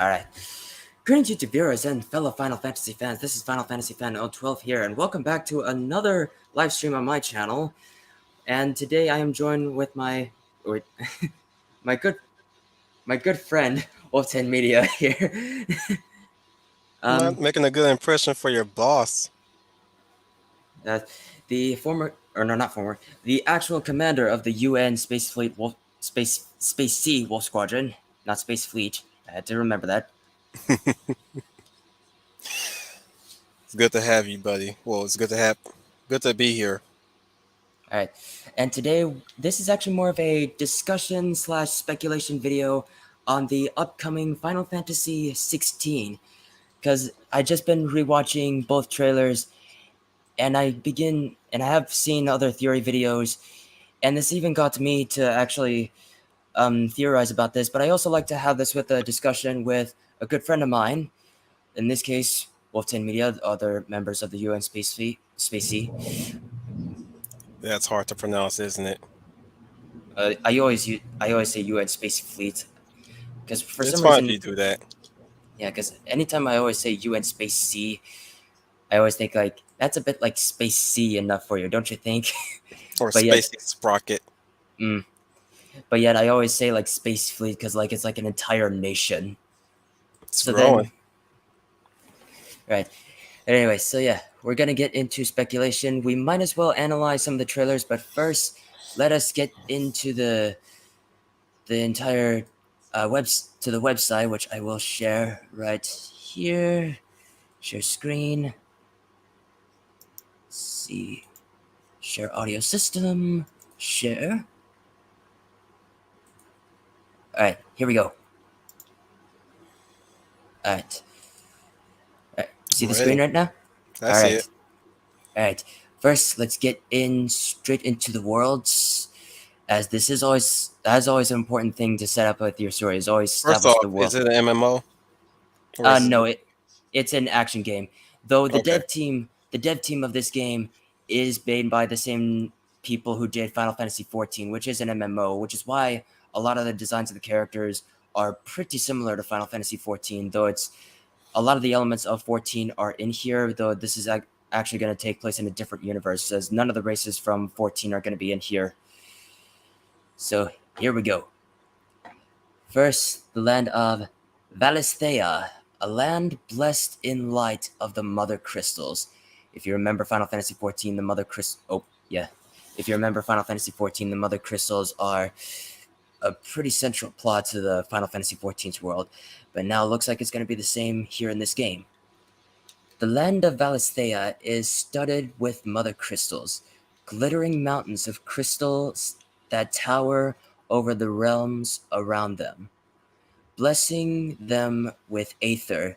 Alright. Greetings YouTube viewers and fellow Final Fantasy fans, this is Final Fantasy Fan 012 here, and welcome back to another live stream on my channel. And today I am joined with my my good friend Wolf10 Media here. Not making a good impression for your boss. uh, the former, or no, not former, the actual commander of the UN Space Fleet Space Sea Wolf Squadron, not Space Fleet. I had to remember that. It's good to have you, buddy. Well, it's good to be here. Alright, and today, this is actually more of a discussion slash speculation video on the upcoming Final Fantasy XVI, because I just been rewatching both trailers, and I have seen other theory videos, and this even got me to actually theorize about this, but I also like to have this with a discussion with a good friend of mine, in this case, Wolf10 Media, other members of the UN Space Sea. That's hard to pronounce, isn't it? I always say UN Space Fleet because for It's some fine if reason, you do that. yeah. Because anytime I always say UN Space Sea, I always think like that's a bit like Space Sea enough for you, don't you think? Or but yet, Spacey Sprocket. but yet I always say like Space Fleet because like it's like an entire nation. It's So growing. then, right. Anyway, so yeah, we're gonna get into speculation. We might as well analyze some of the trailers, but first, let us get into the entire to the website, which I will share right here. Share screen. Let's see. Share audio system. Share. Alright, here we go. Alright. See I'm the screen ready. right now? I see it. Alright. First, let's get straight into the worlds. As this is always an important thing to set up with your story, is always First establish off, the world. is it an MMO? Or is No, it's an action game. Though the Okay. dev team of this game is made by the same people who did Final Fantasy XIV, which is an MMO, which is why a lot of the designs of the characters are pretty similar to Final Fantasy XIV, though it's a lot of the elements of 14 are in here, though this is actually going to take place in a different universe, as none of the races from 14 are going to be in here. So here we go. First, the land of Valisthea, a land blessed in light of the Mother Crystals. If you remember Final Fantasy XIV, the Mother Crystals... Oh, yeah. If you remember Final Fantasy XIV, the Mother Crystals are a pretty central plot to the Final Fantasy XIV's world, but now it looks like it's going to be the same here in this game. The land of Valisthea is studded with Mother Crystals, glittering mountains of crystals that tower over the realms around them, blessing them with aether.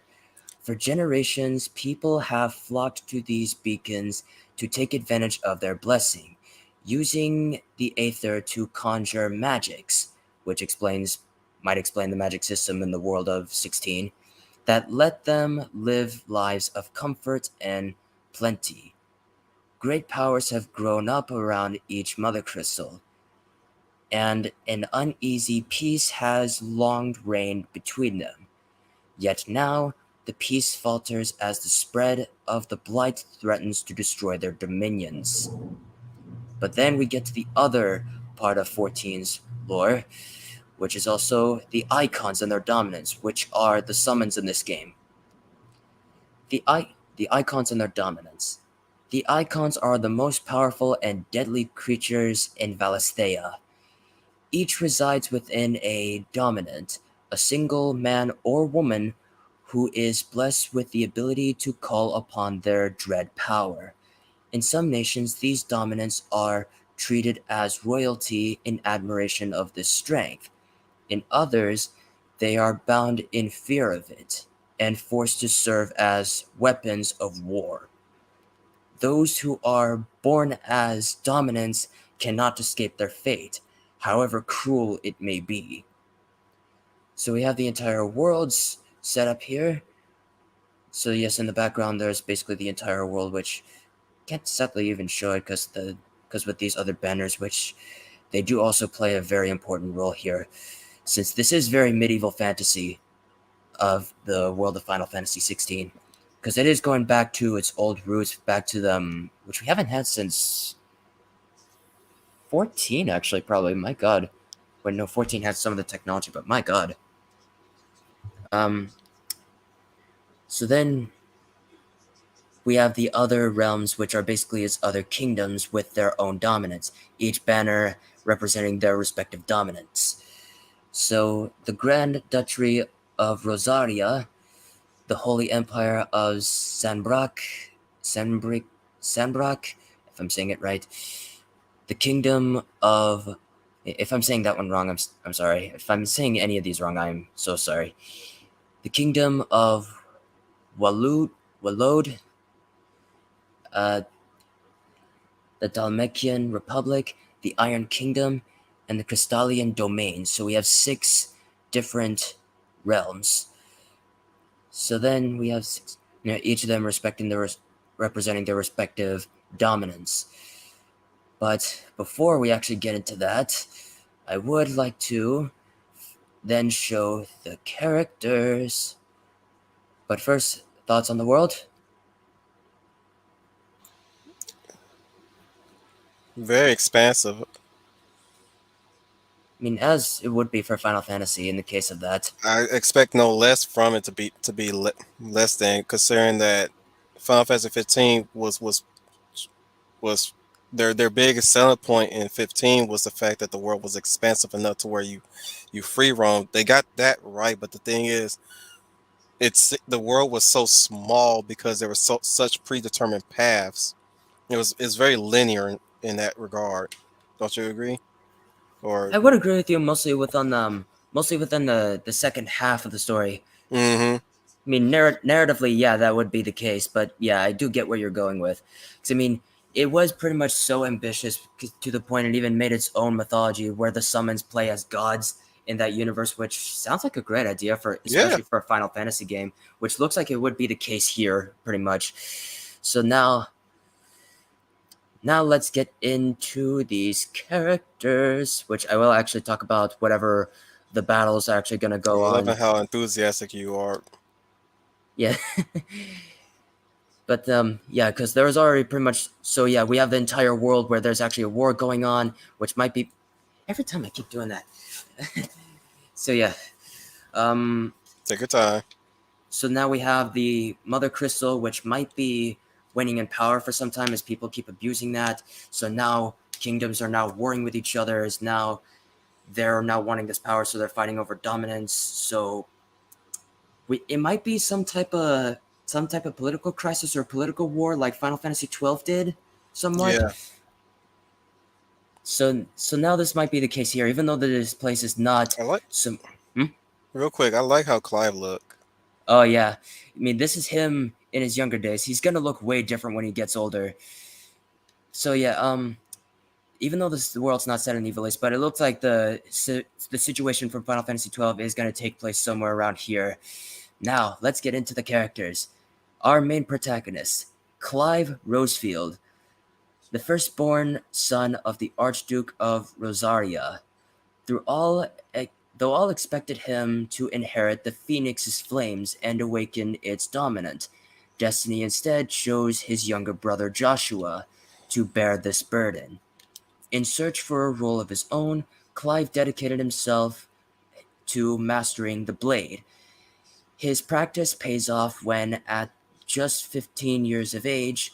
For generations, people have flocked to these beacons to take advantage of their blessing, using the aether to conjure magics, which might explain the magic system in the world of 16, that let them live lives of comfort and plenty. Great powers have grown up around each mother crystal, and an uneasy peace has long reigned between them. Yet now, the peace falters as the spread of the blight threatens to destroy their dominions. But then we get to the other part of 14's lore, which is also the icons and their dominance, which are the summons in this game. The icons and their dominance. The icons are the most powerful and deadly creatures in Valisthea. Each resides within a dominant, a single man or woman who is blessed with the ability to call upon their dread power. In some nations, these dominants are treated as royalty in admiration of this strength. In others, they are bound in fear of it and forced to serve as weapons of war. Those who are born as dominants cannot escape their fate, however cruel it may be. So we have the entire worlds set up here. So yes, in the background there's basically the entire world, which can't sadly even show it because with these other banners, which they do also play a very important role here, since this is very medieval fantasy. of the world of Final Fantasy 16, because it is going back to its old roots, back to them, which we haven't had since 14, actually, probably. My God. Wait, no, 14 had some of the technology, but my God. Um, so then we have the other realms, which are basically its other kingdoms with their own dominance, each banner representing their respective dominance. So the Grand Duchy of Rosaria, the Holy Empire of Sanbrak, Sanbrak, if I'm saying it right, the Kingdom of, if I'm saying that one wrong, I'm sorry. If I'm saying any of these wrong, I'm so sorry. The Kingdom of Walode, uh, the Dalmatian Republic, the Iron Kingdom, and the Crystallian Domain. So we have 6 different realms. So then we have 6, each of them representing their respective dominance. But before we actually get into that, I would like to then show the characters. But first, thoughts on the world? Very expansive. I mean, as it would be for Final Fantasy in the case of that. I expect no less from it to be less than, considering that Final Fantasy 15 was their biggest selling point in 15 was the fact that the world was expansive enough to where you free roam. They got that right, but the thing is, the world was so small because there were such predetermined paths. It's very linear in that regard. Don't you agree? Or I would agree with you mostly within the second half of the story. mm-hmm. I mean, narratively, yeah, that would be the case, but yeah, I do get where you're going with. Because, I mean, it was pretty much so ambitious to the point it even made its own mythology where the summons play as gods in that universe, which sounds like a great idea for, Yeah. especially for a Final Fantasy game, which looks like it would be the case here, pretty much. So now let's get into these characters, which I will actually talk about whatever the battles are actually going to I'm go on. loving how enthusiastic you are. Yeah. But yeah, because there was already pretty much. So yeah, we have the entire world where there's actually a war going on, which might be. Every time I keep doing that. So yeah, um, Take your time. so now we have the Mother Crystal, which might be winning in power for some time as people keep abusing that. So now kingdoms are now warring with each other. Is now they're now wanting this power, so they're fighting over dominance. So it might be some type of political crisis or political war, like Final Fantasy 12 did, somewhat. Yeah. So now this might be the case here, even though this place is not I like some. Hmm? real quick. I like how Clive look. Oh yeah, I mean this is him in his younger days. He's gonna look way different when he gets older. So yeah, even though the world's not set in Evil East, but it looks like the situation from Final Fantasy 12 is gonna take place somewhere around here. Now let's get into the characters. Our main protagonist, Clive Rosefield, the firstborn son of the Archduke of Rosaria. Through all, though all expected him to inherit the Phoenix's flames and awaken its dominant, destiny instead chose his younger brother Joshua to bear this burden. In search for a role of his own, Clive dedicated himself to mastering the blade. His practice pays off when, at just 15 years of age,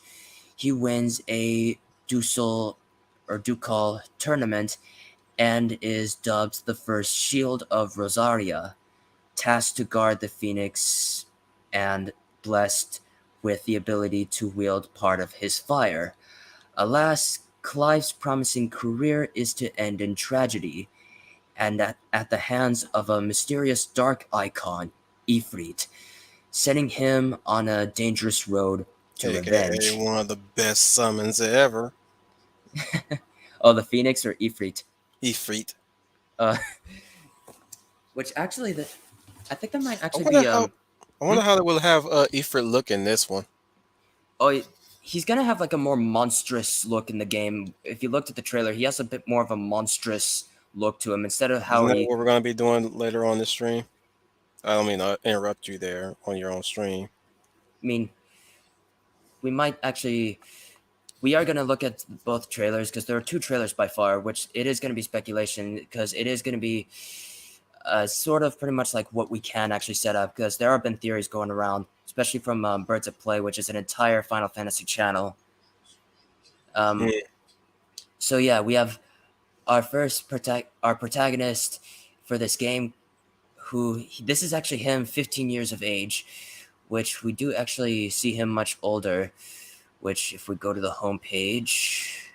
he wins a ducal tournament and is dubbed the first Shield of Rosaria, tasked to guard the Phoenix and blessed with the ability to wield part of his fire. Alas, Clive's promising career is to end in tragedy, and at the hands of a mysterious dark icon, Ifrit, setting him on a dangerous road to AKA revenge. one of the best summons ever. Oh, the Phoenix or Ifrit? Ifrit. Uh, which actually, I think that might I actually wonder be how. I hmm? wonder how they will have Ifrit look in this one. Oh, he's gonna have like a more monstrous look in the game. If you looked at the trailer, he has a bit more of a monstrous look to him instead of how Isn't that he. what we're going to be doing later on this stream? I don't mean to interrupt you there on your own stream. I mean, we might actually we are going to look at both trailers because there are two trailers by far, which it is going to be speculation because it is going to be sort of pretty much like what we can actually set up because there have been theories going around, especially from Birds of Play, which is an entire Final Fantasy channel. Um, Mm. so yeah, we have our our protagonist for this game, this is actually him, 15 years of age, which we do actually see him much older. Which, if we go to the home page,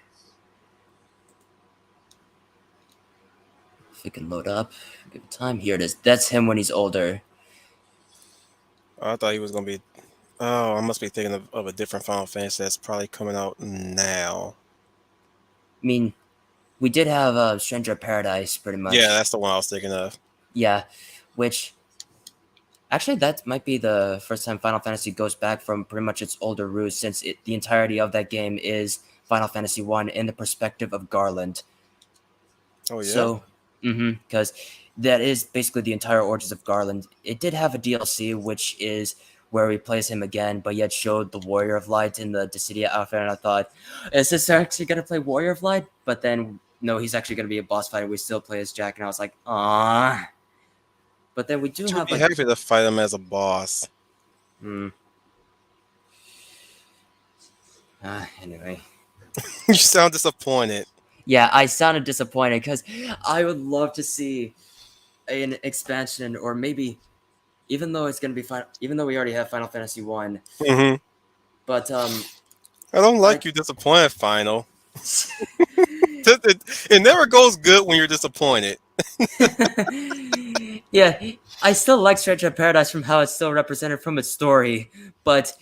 if it can load up, give it time. Here it is. That's him when he's older. I thought he was gonna be. Oh, I must be thinking of a different Final Fantasy that's probably coming out now. I mean, we did have Stranger of Paradise, pretty Yeah, much. that's the one I was thinking of. Yeah, which actually that might be the first time Final Fantasy goes back from pretty much its older roots, since the entirety of that game is Final Fantasy One in the perspective of Garland. Oh yeah. So, because that is basically the entire origins of Garland. It did have a DLC, which is where we plays him again, but yet showed the Warrior of Light in the Dissidia outfit, and I thought, is this actually gonna play Warrior of Light? But then no, he's actually gonna be a boss fight, and we still play as Jack, and I was like, ah. But then we do But you would have be like, happy to fight him as a boss. hmm, anyway. You sound disappointed. Yeah, I sounded disappointed because I would love to see an expansion, or maybe even though it's gonna be fine, even though we already have Final Fantasy One, Hmm. but I don't I like you disappointed, Final. It never goes good when you're disappointed. yeah, I still like Stranger of Paradise from how it's still represented from its story, but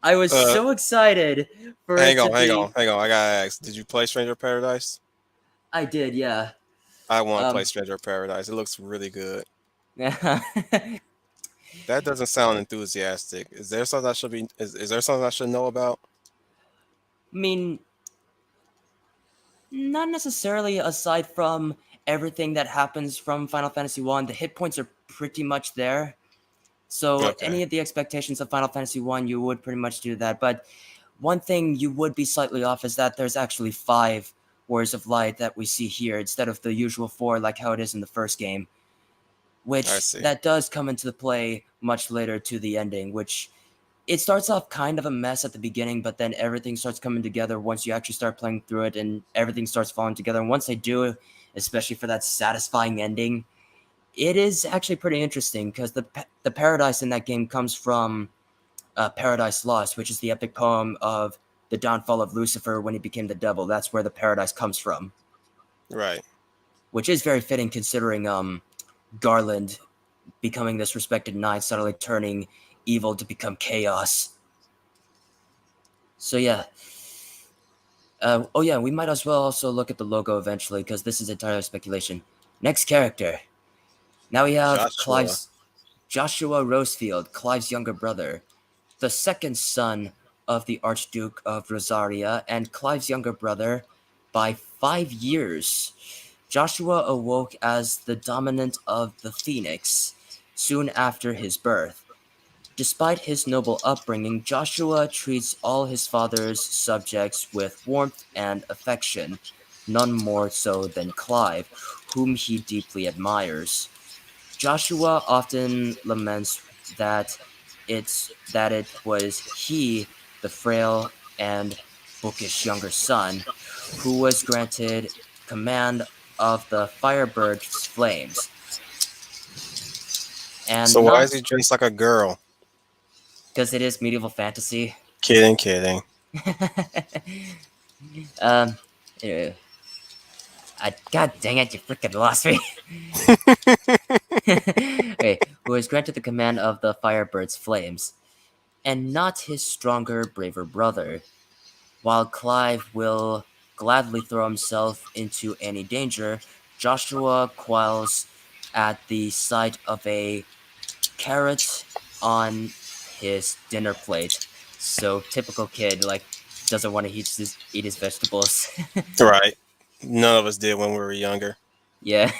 I was Uh, so excited for it hang to on, hang be. on, hang on. I gotta ask. Did you play Stranger of Paradise? I did, yeah. I want to play Um, Stranger of Paradise. It looks really good. I That doesn't sound enthusiastic. Is there something I should be? Is there something I should know about? mean, not necessarily. Aside from everything that happens from Final Fantasy One, the hit points are pretty much there. So Okay, any of the expectations of Final Fantasy One, you would pretty much do that. But one thing you would be slightly off is that there's actually 5 Warriors of Light that we see here instead of the usual 4, like how it is in the first game. I Which see. that does come into play much later to the ending. Which it starts off kind of a mess at the beginning, but then everything starts coming together once you actually start playing through it, and everything starts falling together. And once they do, especially for that satisfying ending, it is actually pretty interesting because the paradise in that game comes from Paradise Lost, which is the epic poem of the downfall of Lucifer when he became the devil. That's where the paradise comes from, Right. which is very fitting considering Garland becoming this respected knight, suddenly turning evil to become chaos. So yeah. Oh yeah, we might as well also look at the logo eventually because this is entirely speculation. Next character. Now we have Joshua. Clive's Joshua Rosefield, Clive's younger brother, the second son of the Archduke of Rosaria and Clive's younger brother by 5 years. Joshua awoke as the dominant of the Phoenix soon after his birth. Despite his noble upbringing, Joshua treats all his father's subjects with warmth and affection, none more so than Clive, whom he deeply admires. Joshua often laments that it was he, the frail and bookish younger son, who was granted command of the Firebird's flames, So and why is not he dressed like a girl? because it is medieval fantasy. Kidding, kidding. um, anyway, God dang it, you freaking lost me. Okay, who was granted the command of the Firebird's flames, and not his stronger, braver brother. While Clive will gladly throw himself into any danger, Joshua quails at the sight of a carrot on his dinner plate. So typical kid, like, doesn't want to eat his vegetables. Right. None of us did when we were younger. Yeah,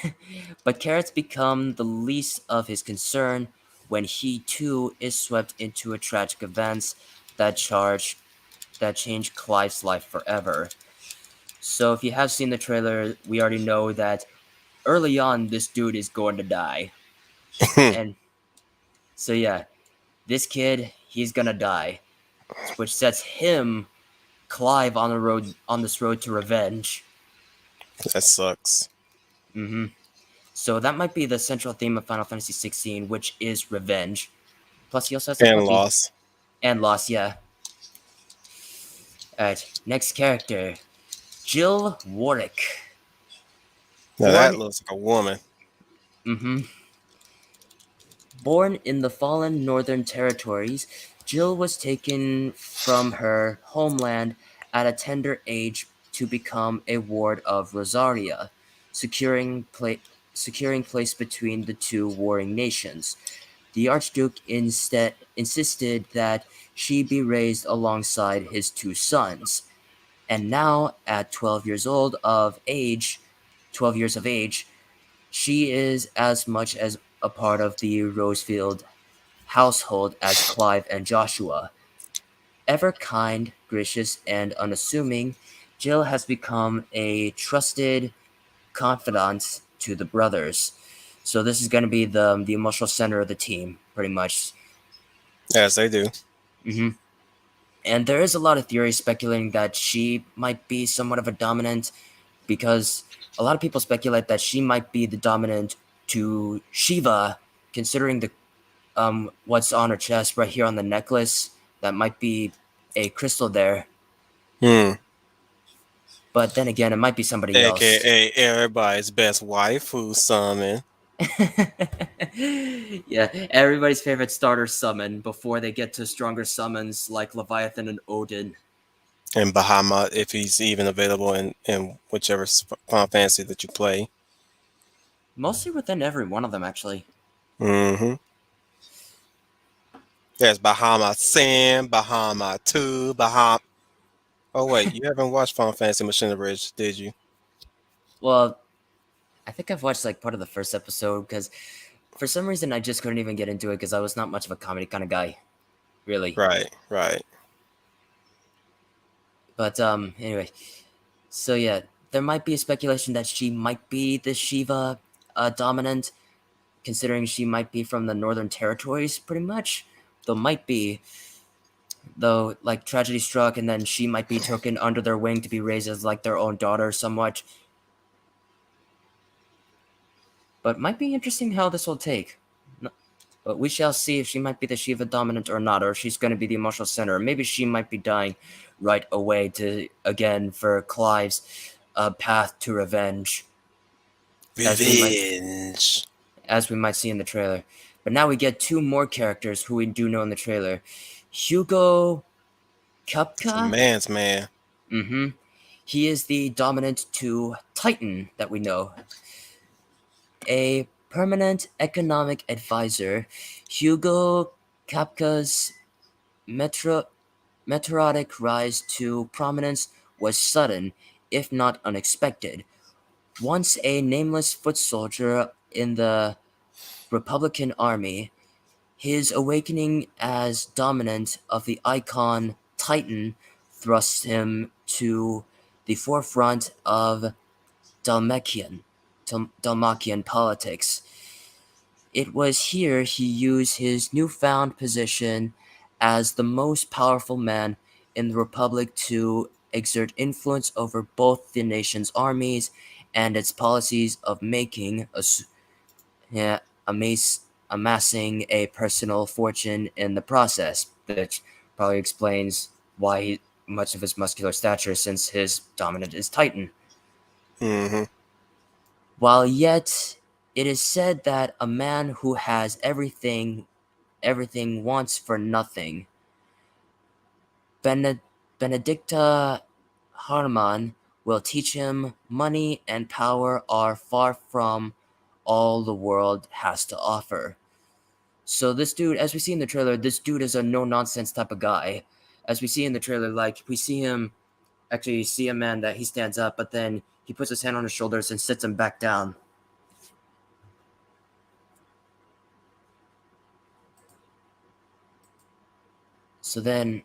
but carrots become the least of his concern when he too is swept into a tragic events that change Clive's life forever. So if you have seen the trailer, we already know that early on this dude is going to die. And so yeah, this kid, he's gonna die, which sets him, Clive, on this road to revenge. That sucks. hmm So that might be the central theme of Final Fantasy 16, which is revenge. Plus, he also has a And puppy loss. and loss. Yeah. All right. Next character, Jill Warwick. Now that Born. looks like a woman. hmm Born in the fallen Northern Territories, Jill was taken from her homeland at a tender age to become a ward of Rosaria, securing securing place between the two warring nations. The Archduke instead insisted that she be raised alongside his two sons, and now at 12 years of age, she is as much as a part of the Rosefield household as Clive and Joshua. Ever kind, gracious, and unassuming, Jill has become a trusted confidant to the brothers. So this is going to be the emotional center of the team, pretty much. As they do. hmm And there is a lot of theory speculating that she might be somewhat of a dominant, because a lot of people speculate that she might be the dominant to Shiva, considering the what's on her chest right here on the necklace. That might be a crystal there, Hmm. but then again, it might be somebody else. AKA everybody's best waifu summon. Yeah, everybody's favorite starter summon before they get to stronger summons like Leviathan and Odin. And Bahamut, if he's even available in whichever Final Fantasy that you play. Mostly within every one of them, actually. Mm-hmm. There's Bahamut Sam, Bahamut 2, Bahamut. Oh, wait, you haven't watched Final Fantasy Machine Bridge, did you? Well, I think I've watched like part of the first episode because for some reason I just couldn't even get into it because I was not much of a comedy kind of guy, really. Right, right. But anyway, so yeah, there might be a speculation that she might be the Shiva dominant, considering she might be from the Northern Territories, pretty much. Though might be, though, like tragedy struck, and then she might be taken under their wing to be raised as like their own daughter, somewhat. But might be interesting how this will take. But we shall see if she might be the Shiva dominant or not, or if she's going to be the emotional center. Maybe she might be dying right away to again for Clive's path to revenge, as we might Revenge. see in the trailer. But now we get two more characters who we do know in the trailer: Hugo It's a Kupka. man's man. Mm-hmm. He is the dominant to Titan that we know. A permanent economic advisor, Hugo Kapka's metro meteoric rise to prominence was sudden, if not unexpected. Once a nameless foot soldier in the Republican Army, his awakening as dominant of the icon Titan thrust him to the forefront of Dalmakian, Dalmakian politics. It was here he used his newfound position as the most powerful man in the Republic to exert influence over both the nation's armies and its policies of making yeah, amassing a personal fortune in the process, which probably explains why much of his muscular stature since his dominant is Titan. Mm-hmm. While yet it is said that a man who has everything wants for nothing. Benedicta Harman will teach him money and power are far from all the world has to offer. So this dude, as we see in the trailer, this dude is a no-nonsense type of guy. As we see in the trailer, like, we see him actually see a man that he stands up, but then he puts his hand on his shoulders and sits him back down. So then,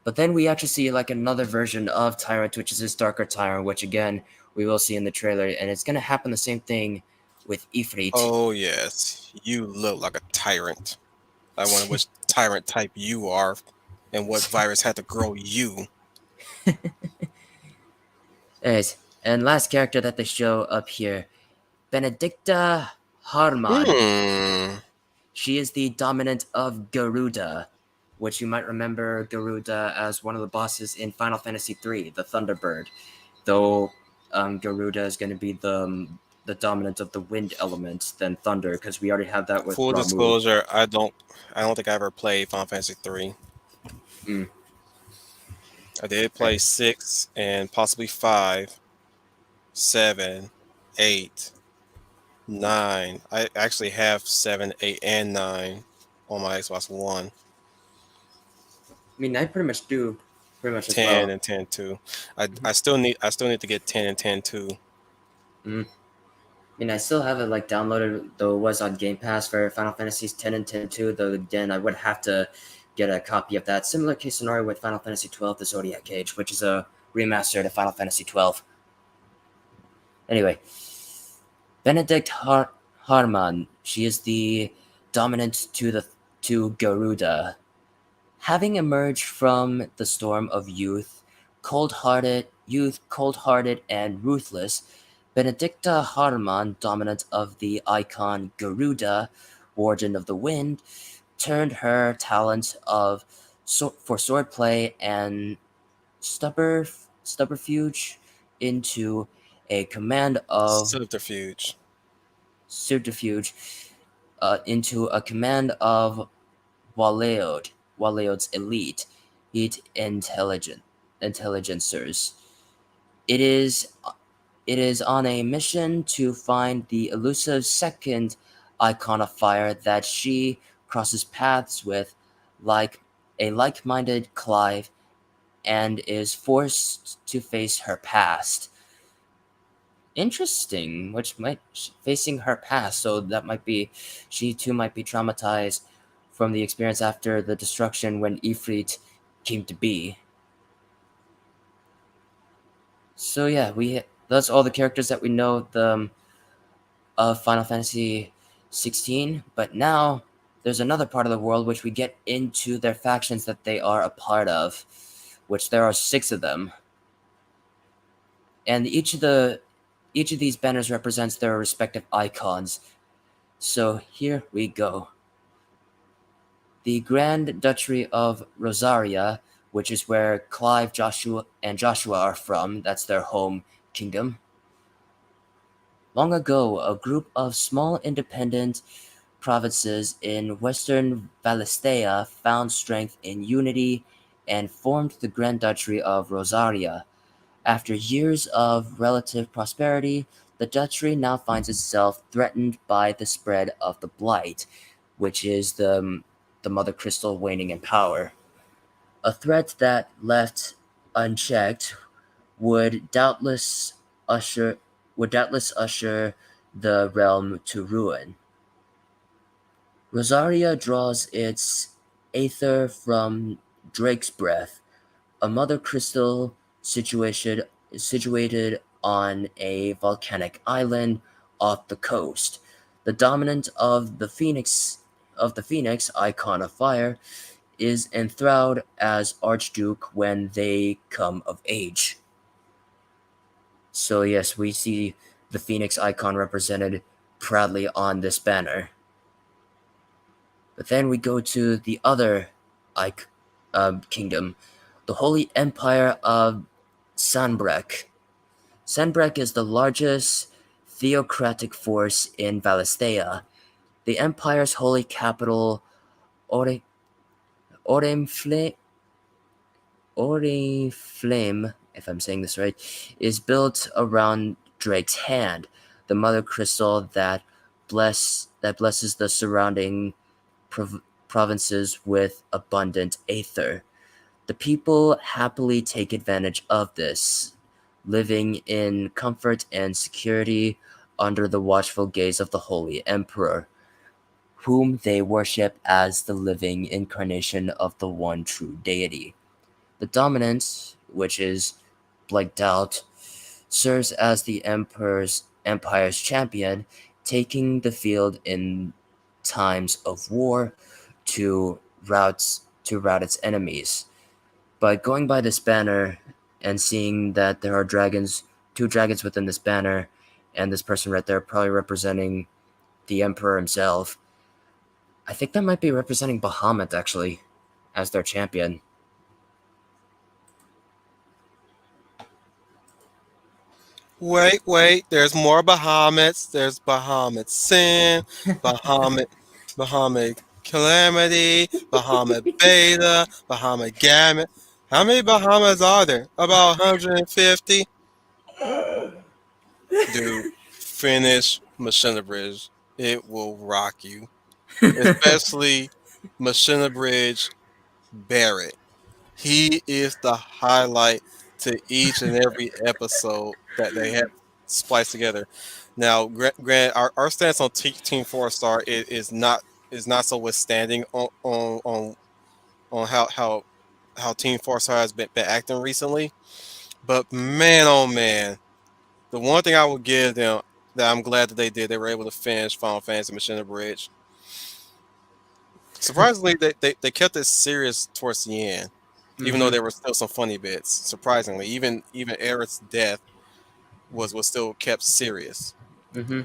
but then we actually see like another version of Tyrant, which is this darker Tyrant, which again we will see in the trailer, and it's gonna happen the same thing with Ifrit. Oh yes, you look like a tyrant. I wonder which tyrant type you are, and what virus had to grow you. Anyways, and last character that they show up here, Benedicta Harman. Hmm. She is the dominant of Garuda, which you might remember Garuda as one of the bosses in Final Fantasy III, the Thunderbird. Though Garuda is going to be the dominant of the wind element than thunder, because we already have that with Full Ramuh. disclosure, I don't think I ever played Final Fantasy 3. Mm. I did play Right. 6 and possibly 5, 7, 8, 9. I actually have 7, 8, and 9 on my Xbox One. I mean, I pretty much as 10 well. and 10 too. Mhm. I still need to get 10 and 10 too. Mm. I mean, I still have it like downloaded, though it was on Game Pass for Final Fantasies 10 and 10 2, though again, I would have to get a copy of that. Similar case scenario with Final Fantasy 12, the Zodiac Age, which is a remaster to Final Fantasy 12. Anyway, Benedict Harman, she is the dominant to Garuda. Having emerged from the storm of cold-hearted and ruthless, Benedicta Harman, dominant of the icon Garuda, Warden of the Wind, turned her talent for swordplay and stubberfuge into a command of Subterfuge. subterfuge into a command of Waleod's elite intelligencers. It is it is on a mission to find the elusive second icon of fire that she crosses paths with, like a like-minded Clive, and is forced to face her past. Interesting, which might facing her past, so that might be she too might be traumatized from the experience after the destruction when Ifrit came to be. So yeah, we that's all the characters that we know of Final Fantasy 16, but now there's another part of the world which we get into their factions that they are a part of, which there are 6 of them. And each of these banners represents their respective icons. So here we go. The Grand Duchy of Rosaria, which is where Clive, Joshua are from, that's their home kingdom. Long ago, a group of small independent provinces in western Valisthea found strength in unity and formed the Grand Duchy of Rosaria. After years of relative prosperity, the duchy now finds itself threatened by the spread of the Blight, which is the Mother Crystal waning in power. A threat that, left unchecked, would doubtless usher the realm to ruin. Rosaria draws its aether from Drake's breath, a mother crystal situated on a volcanic island off the coast. The dominant of the Phoenix, icon of fire, is enthralled as Archduke when they come of age. So yes, we see the Phoenix icon represented proudly on this banner. But then we go to the other kingdom, the Holy Empire of Sanbreque. Sanbreque is the largest theocratic force in Valisthea. The empire's holy capital, Ore, Oremfle, Oriflame, if I'm saying this right, is built around Drake's hand, the mother crystal that blesses the surrounding provinces with abundant aether. The people happily take advantage of this, living in comfort and security under the watchful gaze of the Holy Emperor. whom they worship as the living incarnation of the one true deity. The dominant, which is blanked out, serves as the empire's champion, taking the field in times of war to rout its enemies. But going by this banner and seeing that there are two dragons within this banner, and this person right there probably representing the emperor himself, I think that might be representing Bahamut actually as their champion. Wait. There's more Bahamets. There's Bahamut Sin, Bahamut, Bahamut Calamity, Bahamut Beta, Bahamut Gamut. How many Bahamets are there? About 150? Dude, finish Machina Bridge. It will rock you. Especially Machina Bridge Barrett. He is the highlight to each and every episode that they have spliced together. Now, grant our stance on Team Four Star is not so withstanding on how Team Four Star has been acting recently. But man, oh man, the one thing I would give them that I'm glad that they were able to finish Final Fantasy Machina Bridge. Surprisingly, they kept it serious towards the end, even though Mm-hmm. there were still some funny bits. Surprisingly, even Eric's death was still kept serious. Mm-hmm.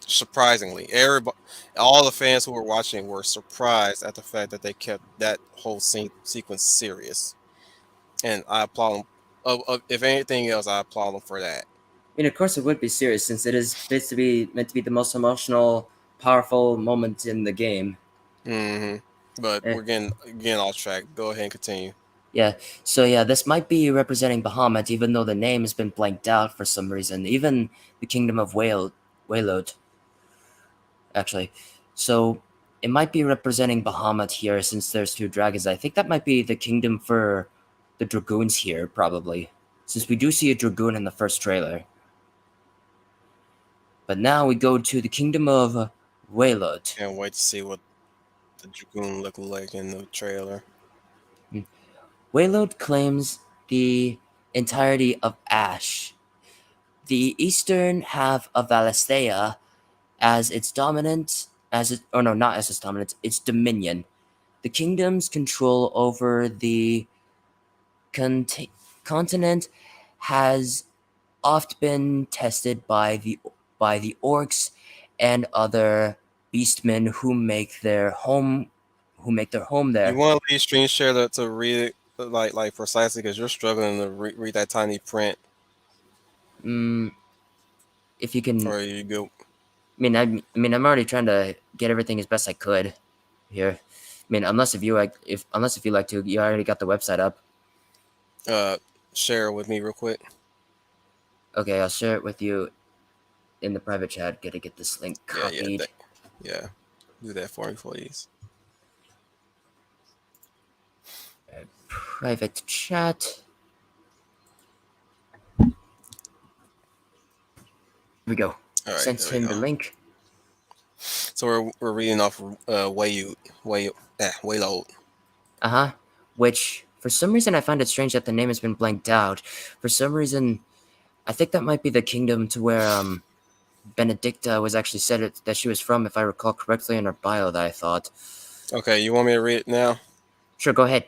Surprisingly, everybody, all the fans who were watching were surprised at the fact that they kept that whole sequence serious, and I applaud them. If anything else, I applaud them for that. I mean, of course, it would be serious since it is meant to be the most emotional, powerful moment in the game. hmm But Eh, we're getting off track. Go ahead and continue. yeah. So yeah, this might be representing Bahamut, even though the name has been blanked out for some reason. Even the Kingdom of Whalot, actually. So it might be representing Bahamut here, since there's two dragons. I think that might be the kingdom for the dragoons here, probably, since we do see a dragoon in the first trailer. But now we go to the kingdom of Whalot. Can't wait to see what the Dragoon looked like in the trailer. Whalot claims the entirety of Ash, the eastern half of Valisthea, as its dominant, oh no, not as its dominant, its dominion. The kingdom's control over the continent has oft been tested by the orcs and other beastmen who make their home You there. want to leave screen share to read it like precisely because you're struggling to read that tiny print, Mm, if you can, or you go. I mean, I'm already trying to get everything as best I could here. I mean, unless if you like to, you already got the website up. Uh, share it with me real quick. Okay, I'll share it with you in the private chat. Gotta get this link Yeah. copied. Yeah. Do that for me, please. Private chat. Here we go. All right, Sent there we him the go. link. So we're reading off Wayload. Uh-huh. Which, for some reason, I find it strange that the name has been blanked out. For some reason, I think that might be the kingdom to where, Benedicta was actually said that she was from, if I recall correctly in her bio that I thought. Okay, you want me to read it now? Sure, go ahead.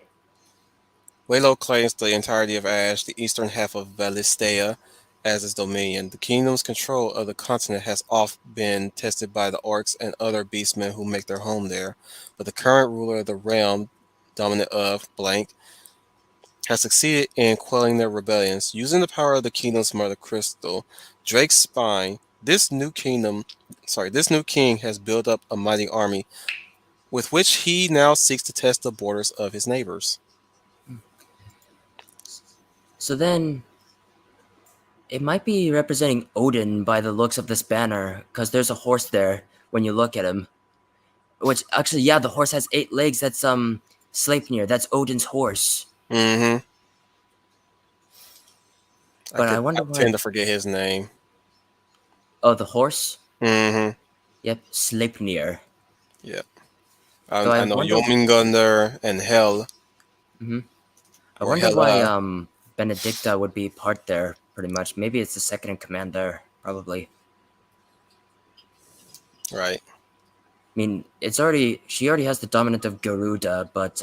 Wayload claims the entirety of Ash, the eastern half of Valisthea, as its dominion. The kingdom's control of the continent has oft been tested by the orcs and other beastmen who make their home there, but the current ruler of the realm, dominant of blank, has succeeded in quelling their rebellions. Using the power of the kingdom's mother crystal, Drake's spine, this new king has built up a mighty army with which he now seeks to test the borders of his neighbors. So then, it might be representing Odin by the looks of this banner, because there's a horse there when you look at him. Which, actually, yeah, the horse has 8 legs. That's, Sleipnir. That's Odin's horse. Mm-hmm. But I I wonder why. tend to forget his name. Oh, the horse? Mm-hmm. Yep, Sleipnir. Yeah. Though I I know wonder. Yomingunder and Hell Mhm. I or wonder why Hella. Benedicta would be part there. Pretty much. Maybe it's the second in command there. Probably. Right. I mean, she already has the dominant of Garuda, but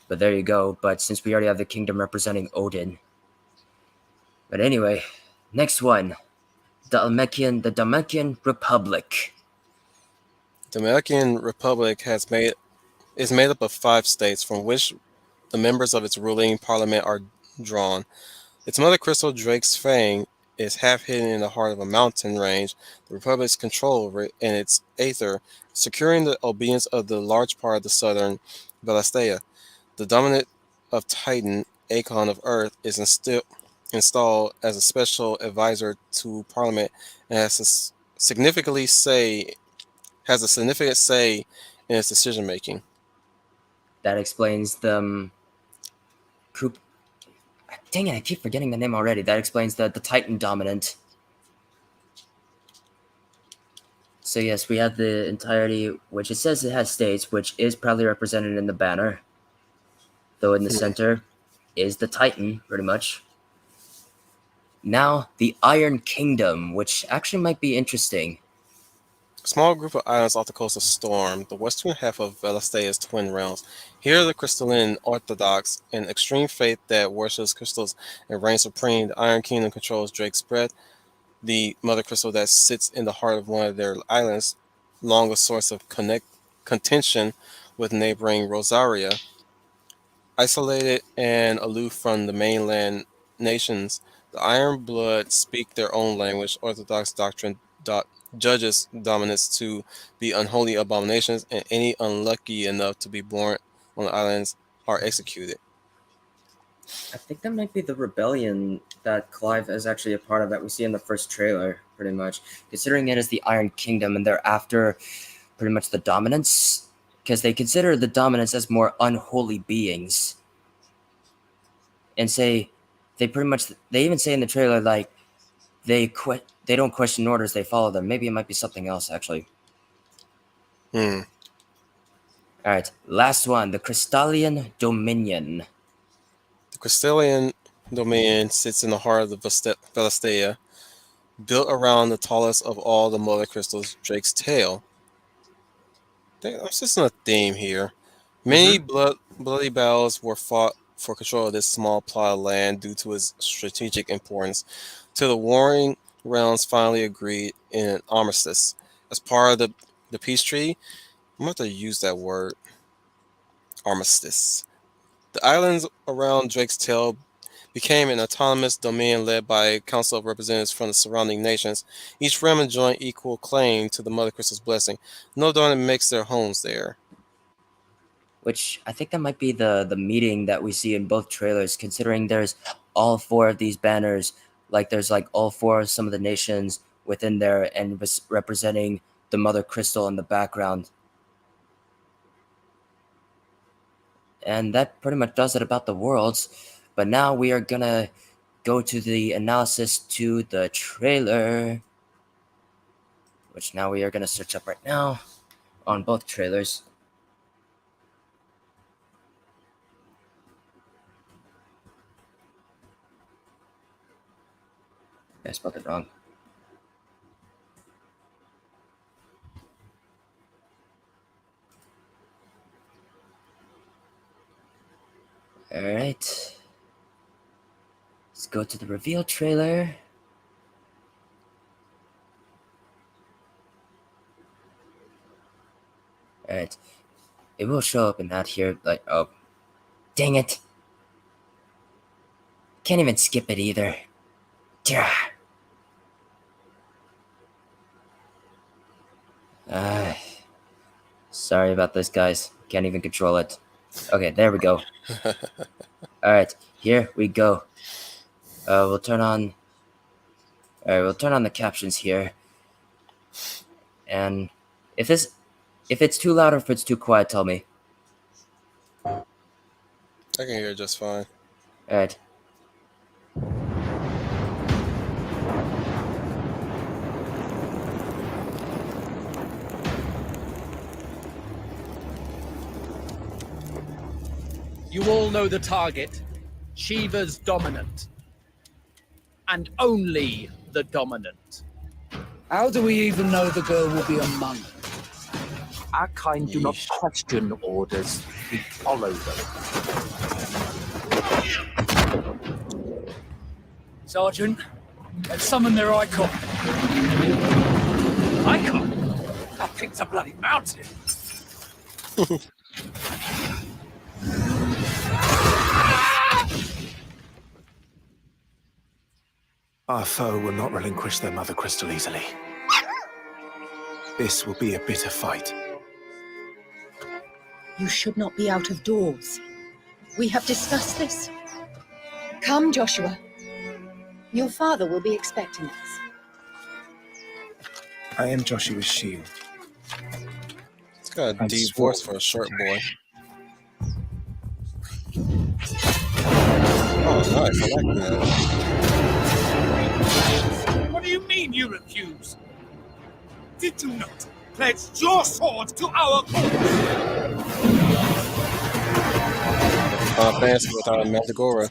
there you go. But since we already have the kingdom representing Odin, but anyway, next one, the Dalmatian Republic. The Dominican Republic is made up of 5 states from which the members of its ruling parliament are drawn. Its mother crystal, Drake's Fang, is half hidden in the heart of a mountain range. The Republic's control over it and its aether, securing the obedience of the large part of the southern Velastea. The dominant of Titan, Akon of Earth, is installed as a special advisor to Parliament and has a significant say in its decision making. That explains the Coop. Dang it! I keep forgetting the name already. That explains the Titan dominant. So yes, we have the entirety, which it says it has states, which is proudly represented in the banner. Though in the center is the Titan, pretty much. Now the Iron Kingdom, which actually might be interesting. A small group of islands off the coast of Storm, the western half of Velastea's twin realms. Here, the crystalline Orthodox, an extreme faith that worships crystals and reigns supreme. The Iron Kingdom controls Drake's Breath, the mother crystal that sits in the heart of one of their islands, long a source of contention with neighboring Rosaria. Isolated and aloof from the mainland nations, the Iron Blood speak their own language. Orthodox doctrine judges dominants to be unholy abominations, and any unlucky enough to be born on the islands are executed. I think that might be the rebellion that Clive is actually a part of that we see in the first trailer, pretty much. Considering it as the Iron Kingdom and they're after pretty much the dominants, because they consider the dominants as more unholy beings. And they even say in the trailer, like, they don't question orders, they follow them. Maybe it might be something else, actually. Hmm. Alright, last one, the Crystallian Dominion. The Crystallian Domain sits in the heart of the Velastea, built around the tallest of all the mother crystals, Drake's Tail. I'm just on a theme here. Many Mm-hmm. bloody battles were fought for control of this small plot of land due to its strategic importance, till the warring realms finally agreed in an armistice. As part of the peace treaty, I'm going to have to use that word, armistice. The islands around Drake's Tail became an autonomous domain led by a council of representatives from the surrounding nations. Each realm enjoying equal claim to the Mother Crystal's blessing. No dominant makes their homes there. Which I think that might be the meeting that we see in both trailers, considering there's all four of these banners, like there's like all four of some of the nations within there and representing the Mother Crystal in the background. And that pretty much does it about the worlds. But now we are gonna go to the analysis to the trailer, which now we are gonna search up right now on both trailers. I spelled it wrong. Alright. Let's go to the reveal trailer. Alright. It will show up in that here, like, oh, dang it. Can't even skip it either. Ah, sorry about this, guys. Can't even control it. Okay, there we go. Alright, here we go. We'll turn on... Alright, we'll turn on the captions here. And if it's too loud or if it's too quiet, tell me. I can hear it just fine. Alright. You all know the target. Shiva's dominant. And only the dominant. How do we even know the girl will be among them? Our kind do not Yeesh. question orders, we follow them. Sergeant, let's summon their icon. Icon? That thing's a bloody mountain. Our foe will not relinquish their mother crystal easily. This will be a bitter fight. You should not be out of doors. We have discussed this. Come, Joshua. Your father will be expecting us. I am Joshua's shield. It's got a I'm deep sworn. voice for a short boy. Oh, nice. I like that. What do you mean you refuse? Did you not pledge your sword to our cause? Fancy without a Mandragora.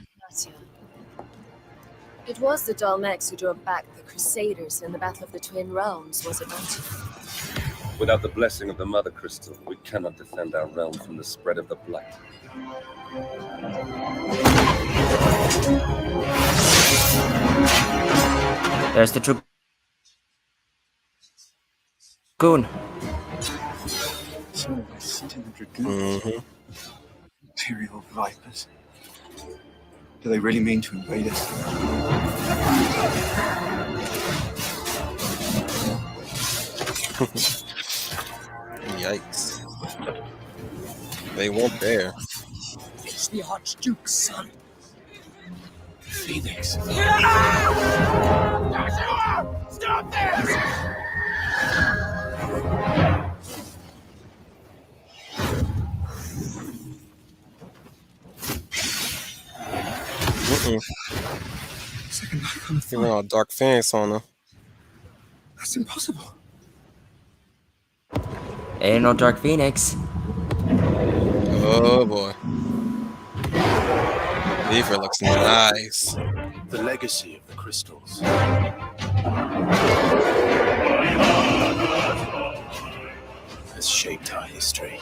It was the Dalmex who drove back the Crusaders in the Battle of the Twin Realms, was it not? Without the blessing of the Mother Crystal, we cannot defend our realm from the spread of the Blight. There's the Dragoon. So still a dragoon. Imperial vipers. Do they really mean to invade us? Yikes. They weren't there. It's the Archduke's son. Phoenix. Stop this! Second life on the He went all Dark Phoenix on them. That's impossible. Ain't no Dark Phoenix. Oh boy. Beaver looks nice. The legacy of the crystals. Has shaped our history.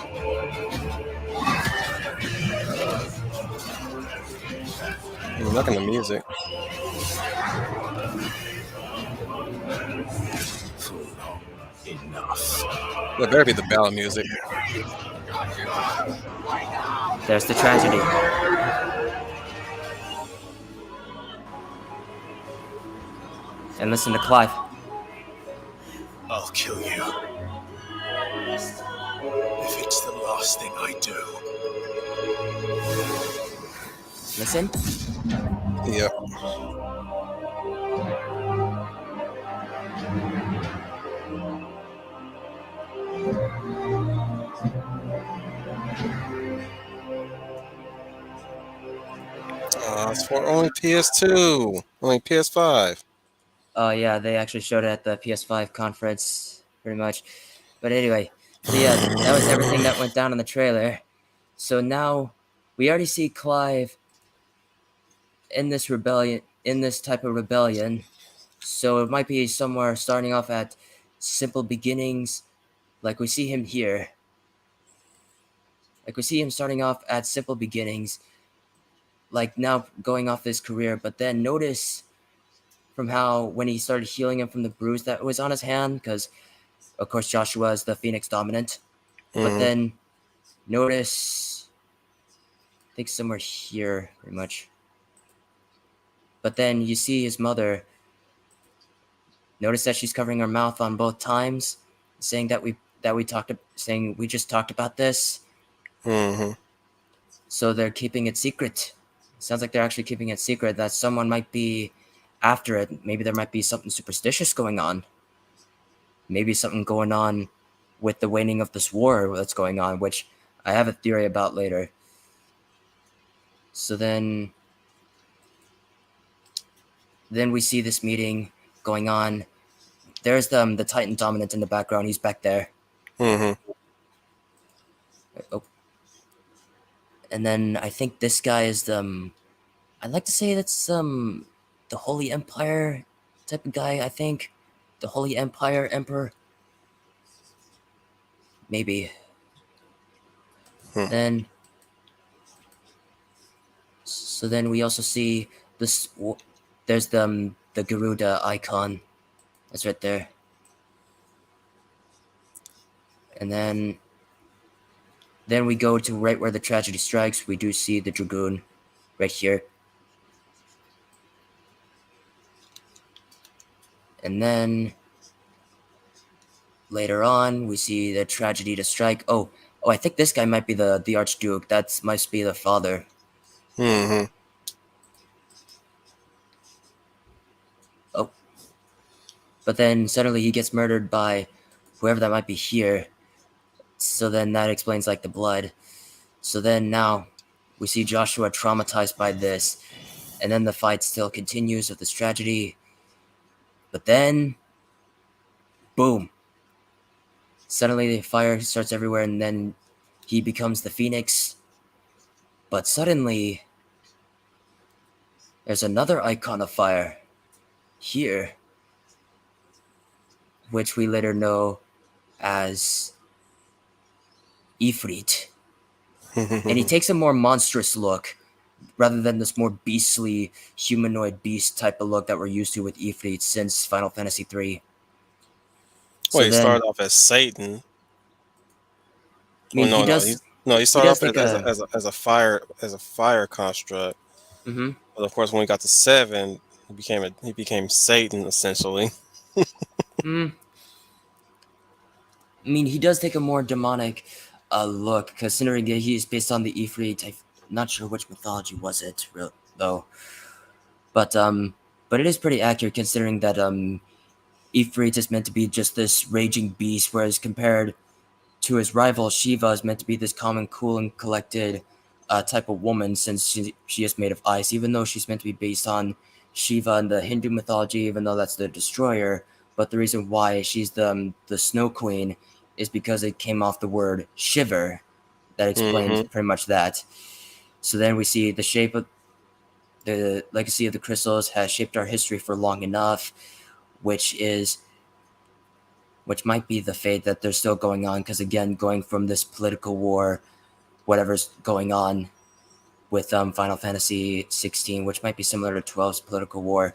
Look at the music. For long enough. That better be the ballad music. There's the tragedy. And listen to Clive. I'll kill you. If it's the last thing I do. Listen. Yep. It's for only PS2, only PS5. Oh yeah, they actually showed it at the PS5 conference, pretty much. But anyway, so yeah, that was everything that went down in the trailer. So now we already see Clive in this rebellion, in this type of rebellion. So it might be somewhere starting off at simple beginnings, like we see him here. Like we see him starting off at simple beginnings, like now going off his career. But then notice from how when he started healing him from the bruise that was on his hand, because of course Joshua is the Phoenix dominant. But then notice, I think somewhere here, pretty much. But then you see his mother. Notice that she's covering her mouth on both times, saying that we just talked about this. So they're keeping it secret. Sounds like they're actually keeping it secret that someone might be after it. Maybe there might be something superstitious going on. Maybe something going on with the waning of this war that's going on, which I have a theory about later. So then we see this meeting going on. There's the Titan dominant in the background. He's back there. Oh. And then I think this guy is the I'd like to say that's the Holy Empire type of guy, I think. The Holy Empire Emperor. Maybe. Hmm. Then so then we also see this there's the Garuda icon. That's right there. And then we go to right where the tragedy strikes. We do see the Dragoon right here. And then later on, we see the tragedy to strike. Oh, I think this guy might be the Archduke. That must be the father. Mm-hmm. Oh. But then suddenly he gets murdered by whoever that might be here. So then that explains like the blood. So then now we see Joshua traumatized by this. And then the fight still continues with this tragedy. But then, boom. Suddenly the fire starts everywhere and then he becomes the Phoenix. But suddenly, there's another icon of fire here, which we later know as Ifrit. And he takes a more monstrous look rather than this more beastly humanoid beast type of look that we're used to with Ifrit since Final Fantasy III. So Well, he then, started off as Satan. I mean, Well, no, he he started does off take a, as a fire construct. mm-hmm. But of course, when he got to 7, he became Satan essentially. I mean, he does take a more demonic look, considering that he is based on the Ifrit. I'm not sure which mythology was it, though. But it is pretty accurate considering that Ifrit is meant to be just this raging beast, whereas compared to his rival, Shiva is meant to be this calm, cool, and collected type of woman, since she is made of ice. Even though she's meant to be based on Shiva in the Hindu mythology, even though that's the destroyer. But the reason why she's the Snow Queen is because it came off the word shiver. That explains Mm-hmm. pretty much that. So then we see the shape of the legacy of the crystals has shaped our history for long enough, which might be the fate that they're still going on, because again, going from this political war, whatever's going on with Final Fantasy 16, which might be similar to 12's political war,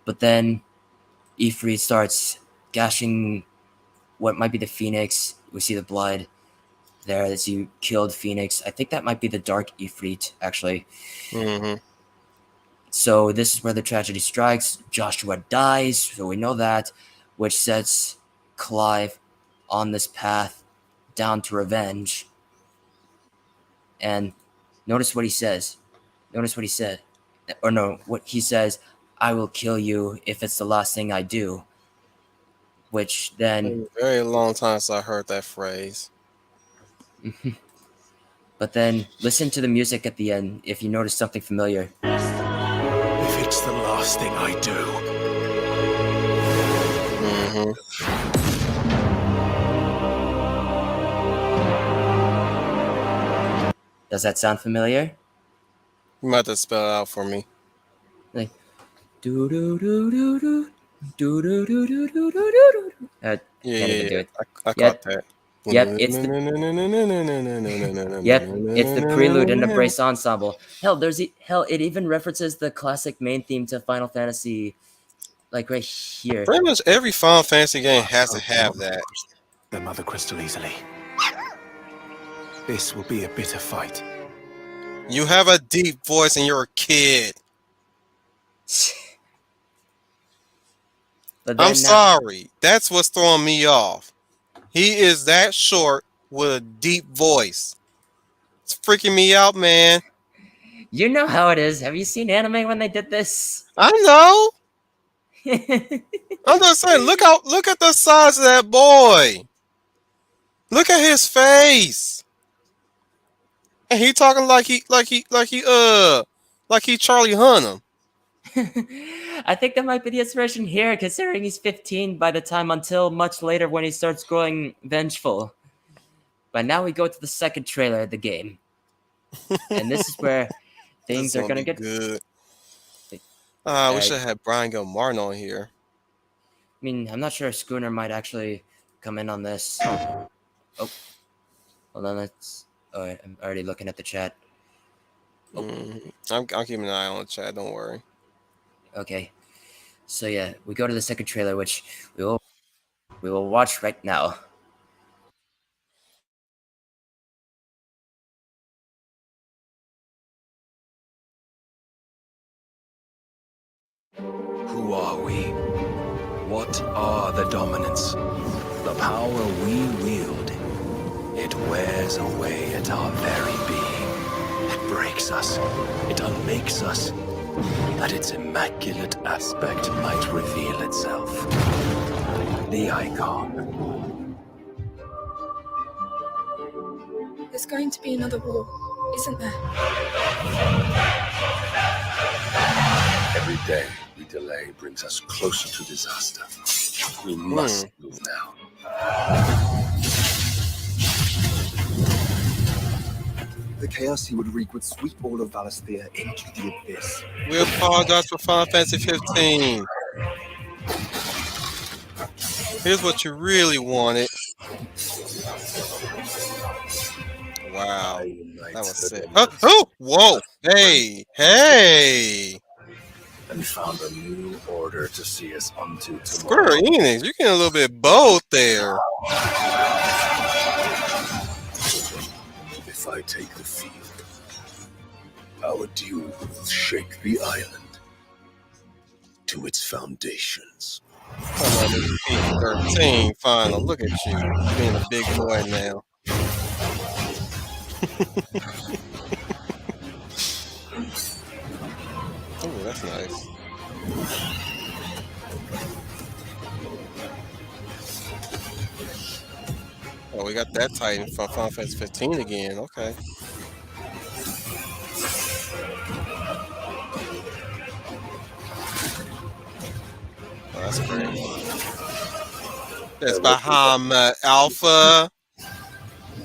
but then Ifrit starts gashing what might be the Phoenix. We see the blood there as you killed Phoenix. I think that might be the Dark Ifrit, actually. Mm-hmm. So this is where the tragedy strikes. Joshua dies, so we know that, which sets Clive on this path down to revenge. And notice what he says. Notice what he said. Or no, what he says, I will kill you if it's the last thing I do. Which then... A very long time since I heard that phrase. But then, listen to the music at the end if you notice something familiar. If it's the last thing I do. Mm-hmm. Does that sound familiar? You might have to spell it out for me. Like, do do do do do do do do do do do do. Can't even do it. I caught that. Yep, it's the prelude and the brace ensemble. Hell, it even references the classic main theme to Final Fantasy, like right here. Pretty much every Final Fantasy game has to have that. The Mother Crystal easily. This will be a bitter fight. You have a deep voice and you're a kid. I'm sorry. That's what's throwing me off. He is that short with a deep voice. It's freaking me out, man. You know how it is. Have you seen anime when they did this? I know. I'm just saying, look at the size of that boy. Look at his face. And he talking like he Charlie Hunnam. I think that might be the inspiration here, considering he's 15 by the time until much later when he starts growing vengeful. But now we go to the second trailer of the game. And this is where This things is are gonna gonna be get. good. We I should have had Brian Gilmartin on here. mean, I'm not sure if Schooner might actually come in on this. Oh, hold on. I'm already looking at the chat. I'm keeping an eye on the chat. Don't worry. Okay. So yeah, we go to the second trailer, which we will watch right now. Who are we? What are the dominants? The power we wield, it wears away at our very being. It breaks us. It unmakes us. That its immaculate aspect might reveal itself. The icon. There's going to be another war, isn't there? Every day we delay brings us closer to disaster. We must move now. The chaos he would wreak would sweep all of Valisthea into the abyss. We apologize for Final Fantasy 15. Here's what you really wanted. Wow, that was sick. Oh, whoa, hey! And found a new order to see us unto tomorrow. Square Enix, you're getting a little bit bold there. If I take the field, our duel will shake the island to its foundations. Come on, this PG-13 final. Look at you being a big boy now. Oh, that's nice. Oh, we got that Titan from Final Fantasy 15 again. Okay. Oh, that's great. There's Bahamut Alpha.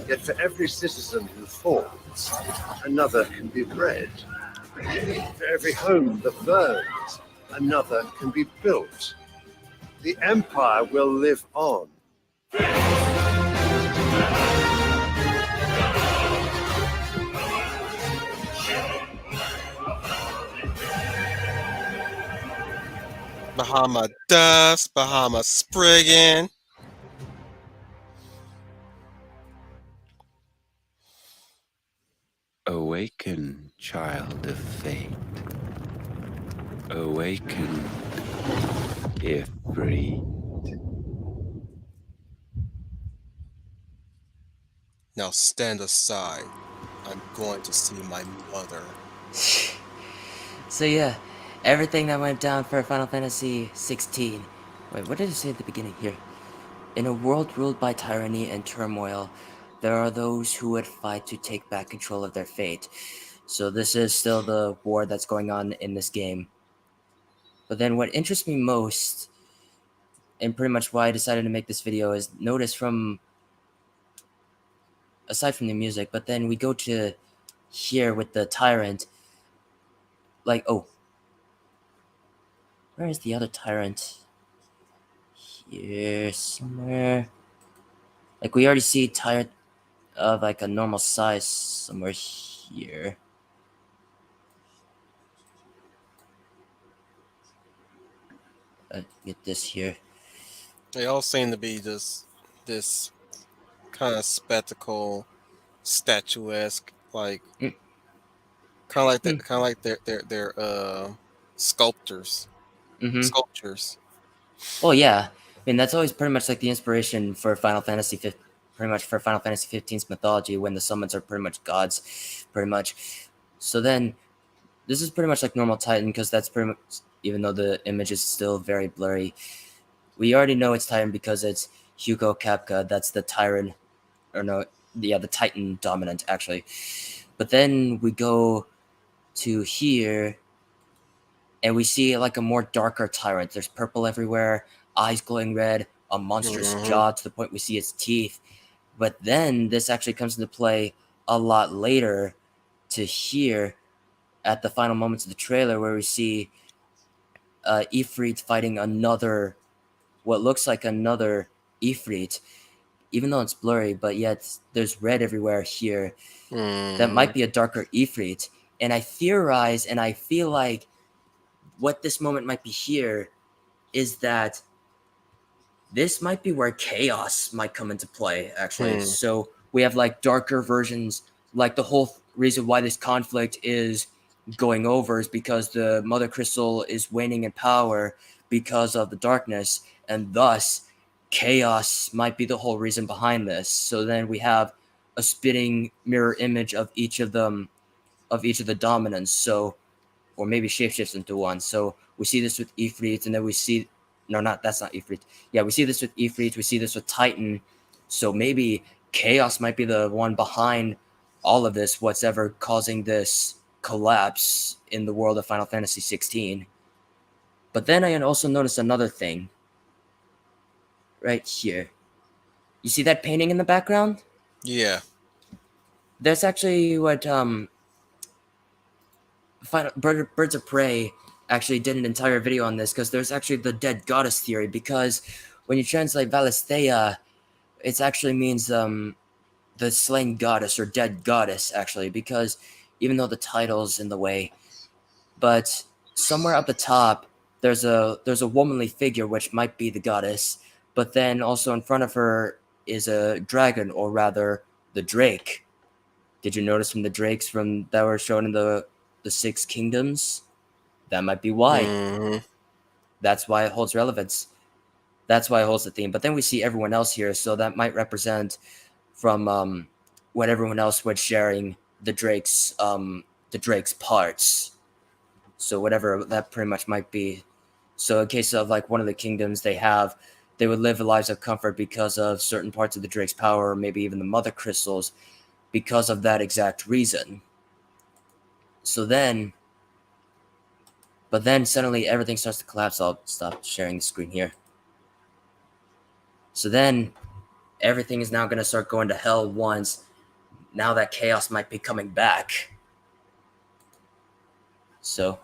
Yet for every citizen who falls, another can be bred. For every home that burns, another can be built. The Empire will live on. Bahamut Dust, Bahamut Spriggan. Awaken, child of fate. Awaken, if free. Now stand aside. I'm going to see my mother. So yeah, everything that went down for Final Fantasy 16. Wait, what did it say at the beginning here? In a world ruled by tyranny and turmoil, there are those who would fight to take back control of their fate. So this is still the war that's going on in this game. But then what interests me most, and pretty much why I decided to make this video, is notice from, aside from the music, but then we go to here with the tyrant, like, oh, where is the other tyrant? Here somewhere. Like, we already see tyrant of like a normal size somewhere here. Get this here. They all seem to be just this kind of spectacle, statuesque, like kind of like their sculptors. Sculptures. Oh yeah, I mean that's always pretty much like the inspiration for Final Fantasy, pretty much for Final Fantasy 15's mythology, when the summons are pretty much gods, pretty much. So then, this is pretty much like normal Titan, because that's pretty much, even though the image is still very blurry, we already know it's Titan because it's Hugo Kapka. That's the Tyrant, or no, yeah, the Titan dominant actually. But then we go to here, and we see like a more darker tyrant. There's purple everywhere, eyes glowing red, a monstrous jaw to the point we see its teeth. But then this actually comes into play a lot later to here at the final moments of the trailer, where we see Ifrit fighting another, what looks like another Ifrit, even though it's blurry, but yet there's red everywhere here. That might be a darker Ifrit. And I theorize, and I feel like what this moment might be here is that this might be where chaos might come into play, actually. So we have like darker versions, like the whole reason why this conflict is going over is because the Mother Crystal is waning in power because of the darkness, and thus chaos might be the whole reason behind this. So then we have a spitting mirror image of each of them, of each of the dominants. So, or maybe shapeshifts into one. So we see this with Ifrit, and then we see, no, not, that's not Ifrit. Yeah, we see this with Ifrit, we see this with Titan. So maybe chaos might be the one behind all of this, what's ever causing this collapse in the world of Final Fantasy XVI. But then I also noticed another thing. Right here. You see that painting in the background? Yeah. That's actually what Birds of Prey actually did an entire video on this, because there's actually the dead goddess theory, because when you translate Valisthea, it actually means the slain goddess or dead goddess, actually, because even though the title's in the way, but somewhere at the top there's a womanly figure which might be the goddess, but then also in front of her is a dragon, or rather the drake. Did you notice from the drakes from that were shown in the Six Kingdoms? That might be why. That's why it holds relevance. That's why it holds the theme. But then we see everyone else here, so that might represent from what everyone else was sharing the Drake's parts. So whatever that pretty much might be. So in case of like one of the kingdoms, they would live lives of comfort because of certain parts of the Drake's power, or maybe even the Mother Crystals, because of that exact reason. So then, but then suddenly everything starts to collapse. I'll stop sharing the screen here. So then everything is now going to start going to hell once, now that chaos might be coming back. So,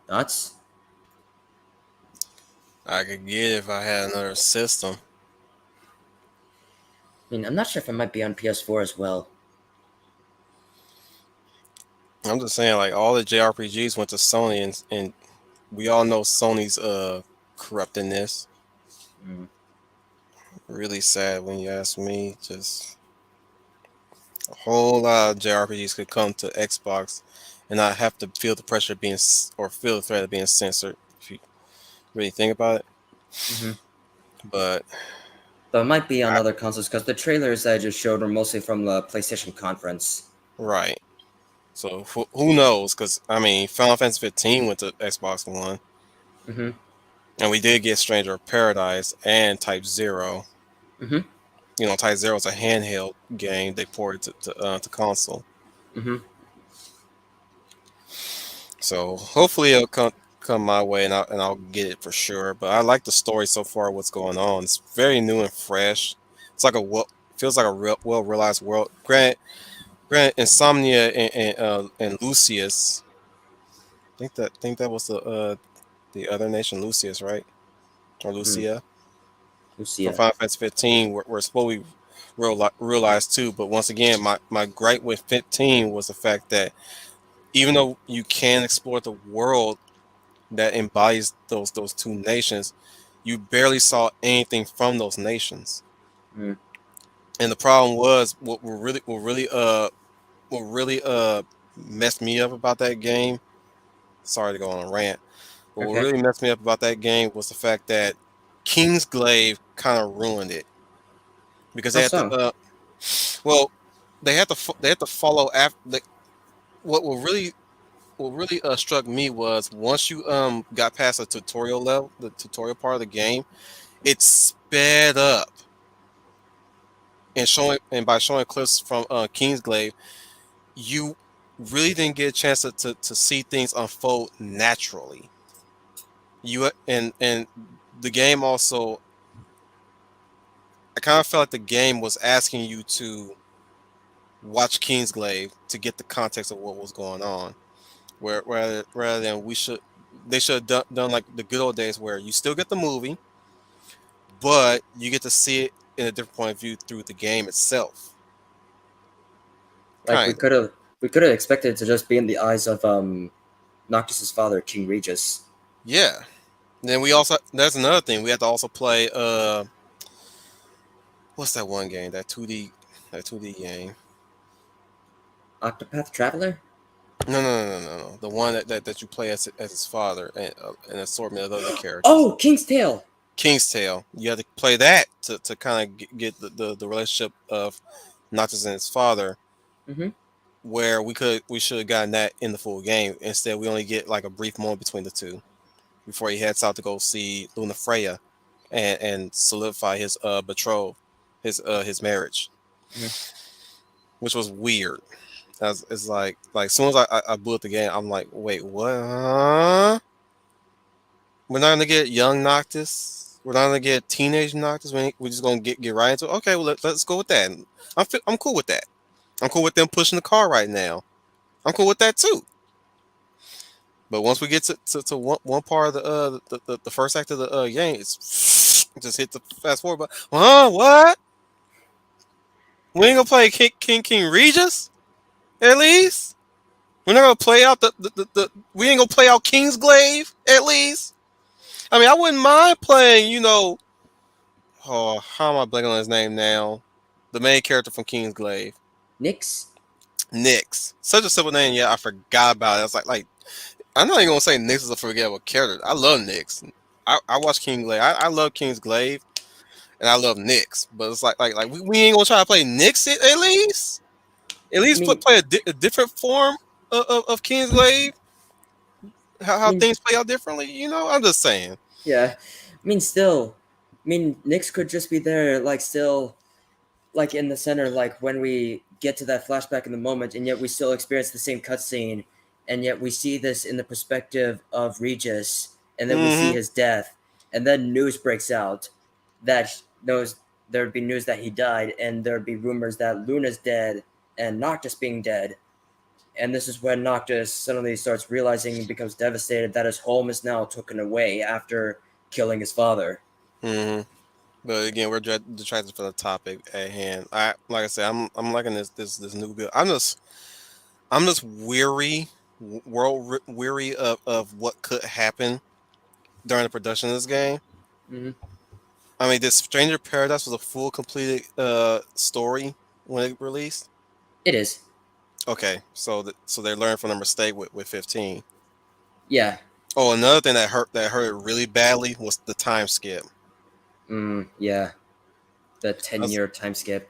thoughts? I could get it if I had another system. I mean, I'm not sure if it might be on PS4 as well. I'm just saying, like, all the JRPGs went to Sony, and we all know Sony's corrupting this. Really sad when you ask me. Just a whole lot of JRPGs could come to Xbox and not have to feel the pressure of being, or feel the threat of being censored, if you really think about it. But it might be on other consoles, because the trailers I just showed were mostly from the PlayStation conference. Right. So who knows? Because I mean, Final Fantasy 15 went to Xbox One, and we did get Stranger of Paradise and Type 0. You know, Type 0 is a handheld game. They ported to console. So hopefully it'll come my way, and I'll get it for sure. But I like the story so far. What's going on? It's very new and fresh. It's like feels like a well realized world. Granted, Insomnia and Lucius. I think that was the other nation, Lucius, right? Or Lucia. Lucia. From Final Fantasy 15, we're supposed to realize too. But once again, my gripe with 15 was the fact that even though you can explore the world that embodies those two nations, you barely saw anything from those nations. And the problem was what really messed me up about that game. Sorry to go on a rant, but what really messed me up about that game was the fact that Kingsglaive kind of ruined it, because they had to. Well, they had to follow after. What really struck me was once you got past the tutorial level, the tutorial part of the game, it sped up, and by showing clips from Kingsglaive, you really didn't get a chance to see things unfold naturally. And the game also, I kind of felt like the game was asking you to watch Kingsglaive to get the context of what was going on. Where rather than they should have done like the good old days where you still get the movie, but you get to see it in a different point of view through the game itself. Like Kind we could have expected it to just be in the eyes of Noctis's father, King Regis. Yeah. Then we also that's another thing. We had to also play what's that one game? That 2D game. Octopath Traveler? No. The one that you play as his father and an assortment of other characters. Oh, King's Tale. King's Tale. You had to play that to kind of get the relationship of Noctis and his father, where we should have gotten that in the full game. Instead, we only get like a brief moment between the two before he heads out to go see Luna Freya and solidify his betrothal, his marriage, which was weird. It's like as soon as I blew up the game, I'm like, wait, what? Huh? We're not gonna get young Noctis. We're not gonna get teenage Noctis. We're just gonna get right into it. Okay, well let's go with that. I'm cool with that. I'm cool with them pushing the car right now. I'm cool with that too. But once we get to one part of the first act of the game, it's just hit the fast forward button. What? We ain't gonna play King Regis? At least? We're not gonna play out we ain't gonna play out Kingsglaive, at least? I mean, I wouldn't mind playing, how am I blanking on his name now? The main character from Kingsglaive. Nyx? Nyx. Such a simple name, yeah, I forgot about it. I was like I'm not even gonna say Nyx is a forgettable character. I love Nyx. I watch Kingsglaive. I love Kingsglaive, and I love Nyx. But it's like we ain't gonna try to play Nyx at least. At least play a different form of Kingsglaive. How things play out differently. I'm just saying. Yeah, Nyx could just be there, still, in the center, when we get to that flashback in the moment, and yet we still experience the same cutscene, and yet we see this in the perspective of Regis, and then we see his death, and then news breaks out that there'd be news that he died, and there'd be rumors that Luna's dead, and Noctis being dead. And this is when Noctis suddenly starts realizing and becomes devastated that his home is now taken away after killing his father. But again, we're detracted from the topic at hand. Like I said, I'm liking this new build. I'm just weary of what could happen during the production of this game. I mean, this Stranger Paradise was a full completed story when it released. It is. Okay, so they learned from their mistake with 15. Yeah. Oh, another thing that hurt it really badly was the time skip. Yeah. The 10-year time skip.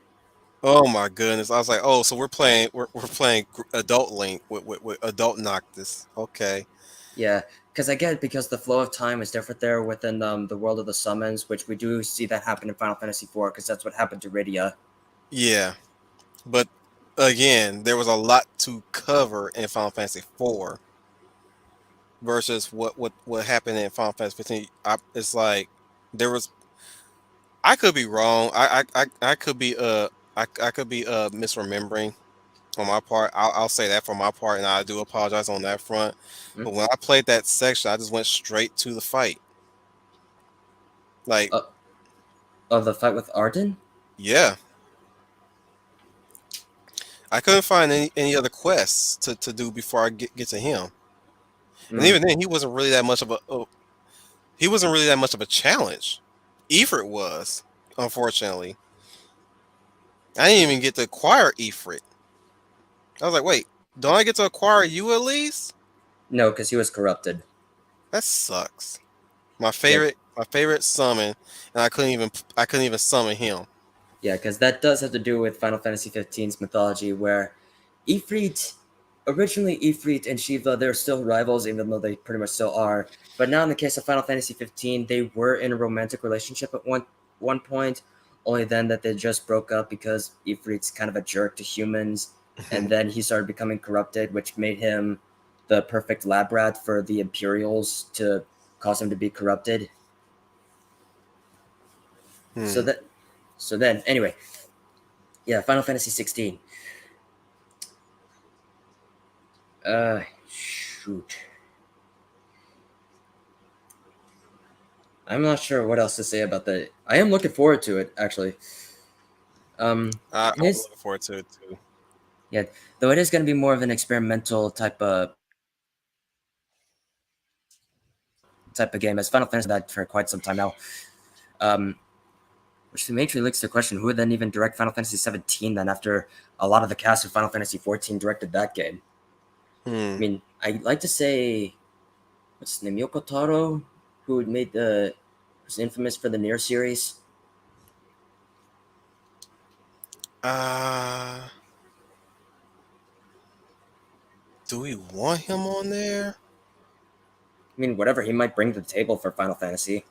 Oh my goodness! I was like, oh, so we're playing adult Link with adult Noctis. Okay. Yeah, because I get it, because the flow of time is different there within the world of the summons, which we do see that happen in Final Fantasy IV, because that's what happened to Rydia. Yeah, but again, there was a lot to cover in Final Fantasy IV versus what happened in Final Fantasy 15. It's like there was. I could be wrong. I could be I could be misremembering on my part. I'll say that for my part, and I do apologize on that front. But when I played that section, I just went straight to the fight. Like, the fight with Arden? Yeah. I couldn't find any other quests to do before I get to him. And even then, he wasn't really that much of a challenge. Ifrit was, unfortunately. I didn't even get to acquire Ifrit. I was like, wait, don't I get to acquire you at least? No, because he was corrupted. That sucks. My favorite summon, and I couldn't even summon him. Yeah, because that does have to do with Final Fantasy XV's mythology, where originally Ifrit and Shiva, they're still rivals, even though they pretty much still are. But now in the case of Final Fantasy 15, they were in a romantic relationship at one point, only then that they just broke up because Ifrit's kind of a jerk to humans, and then he started becoming corrupted, which made him the perfect lab rat for the Imperials to cause him to be corrupted. So then, anyway, yeah, Final Fantasy 16. Shoot. I'm not sure what else to say about that. I am looking forward to it, actually. I'm It is, looking forward to it too. yeah, though it is going to be more of an experimental type of game, as Final Fantasy that for quite some time now. Um, which makes me links to the question: who would then even direct Final Fantasy 17? Then, after a lot of the cast of Final Fantasy 14 directed that game. I mean, I'd like to say, what's his name, Yoko Taro, who made who's infamous for the Nier series. Do we want him on there? I mean, whatever he might bring to the table for Final Fantasy.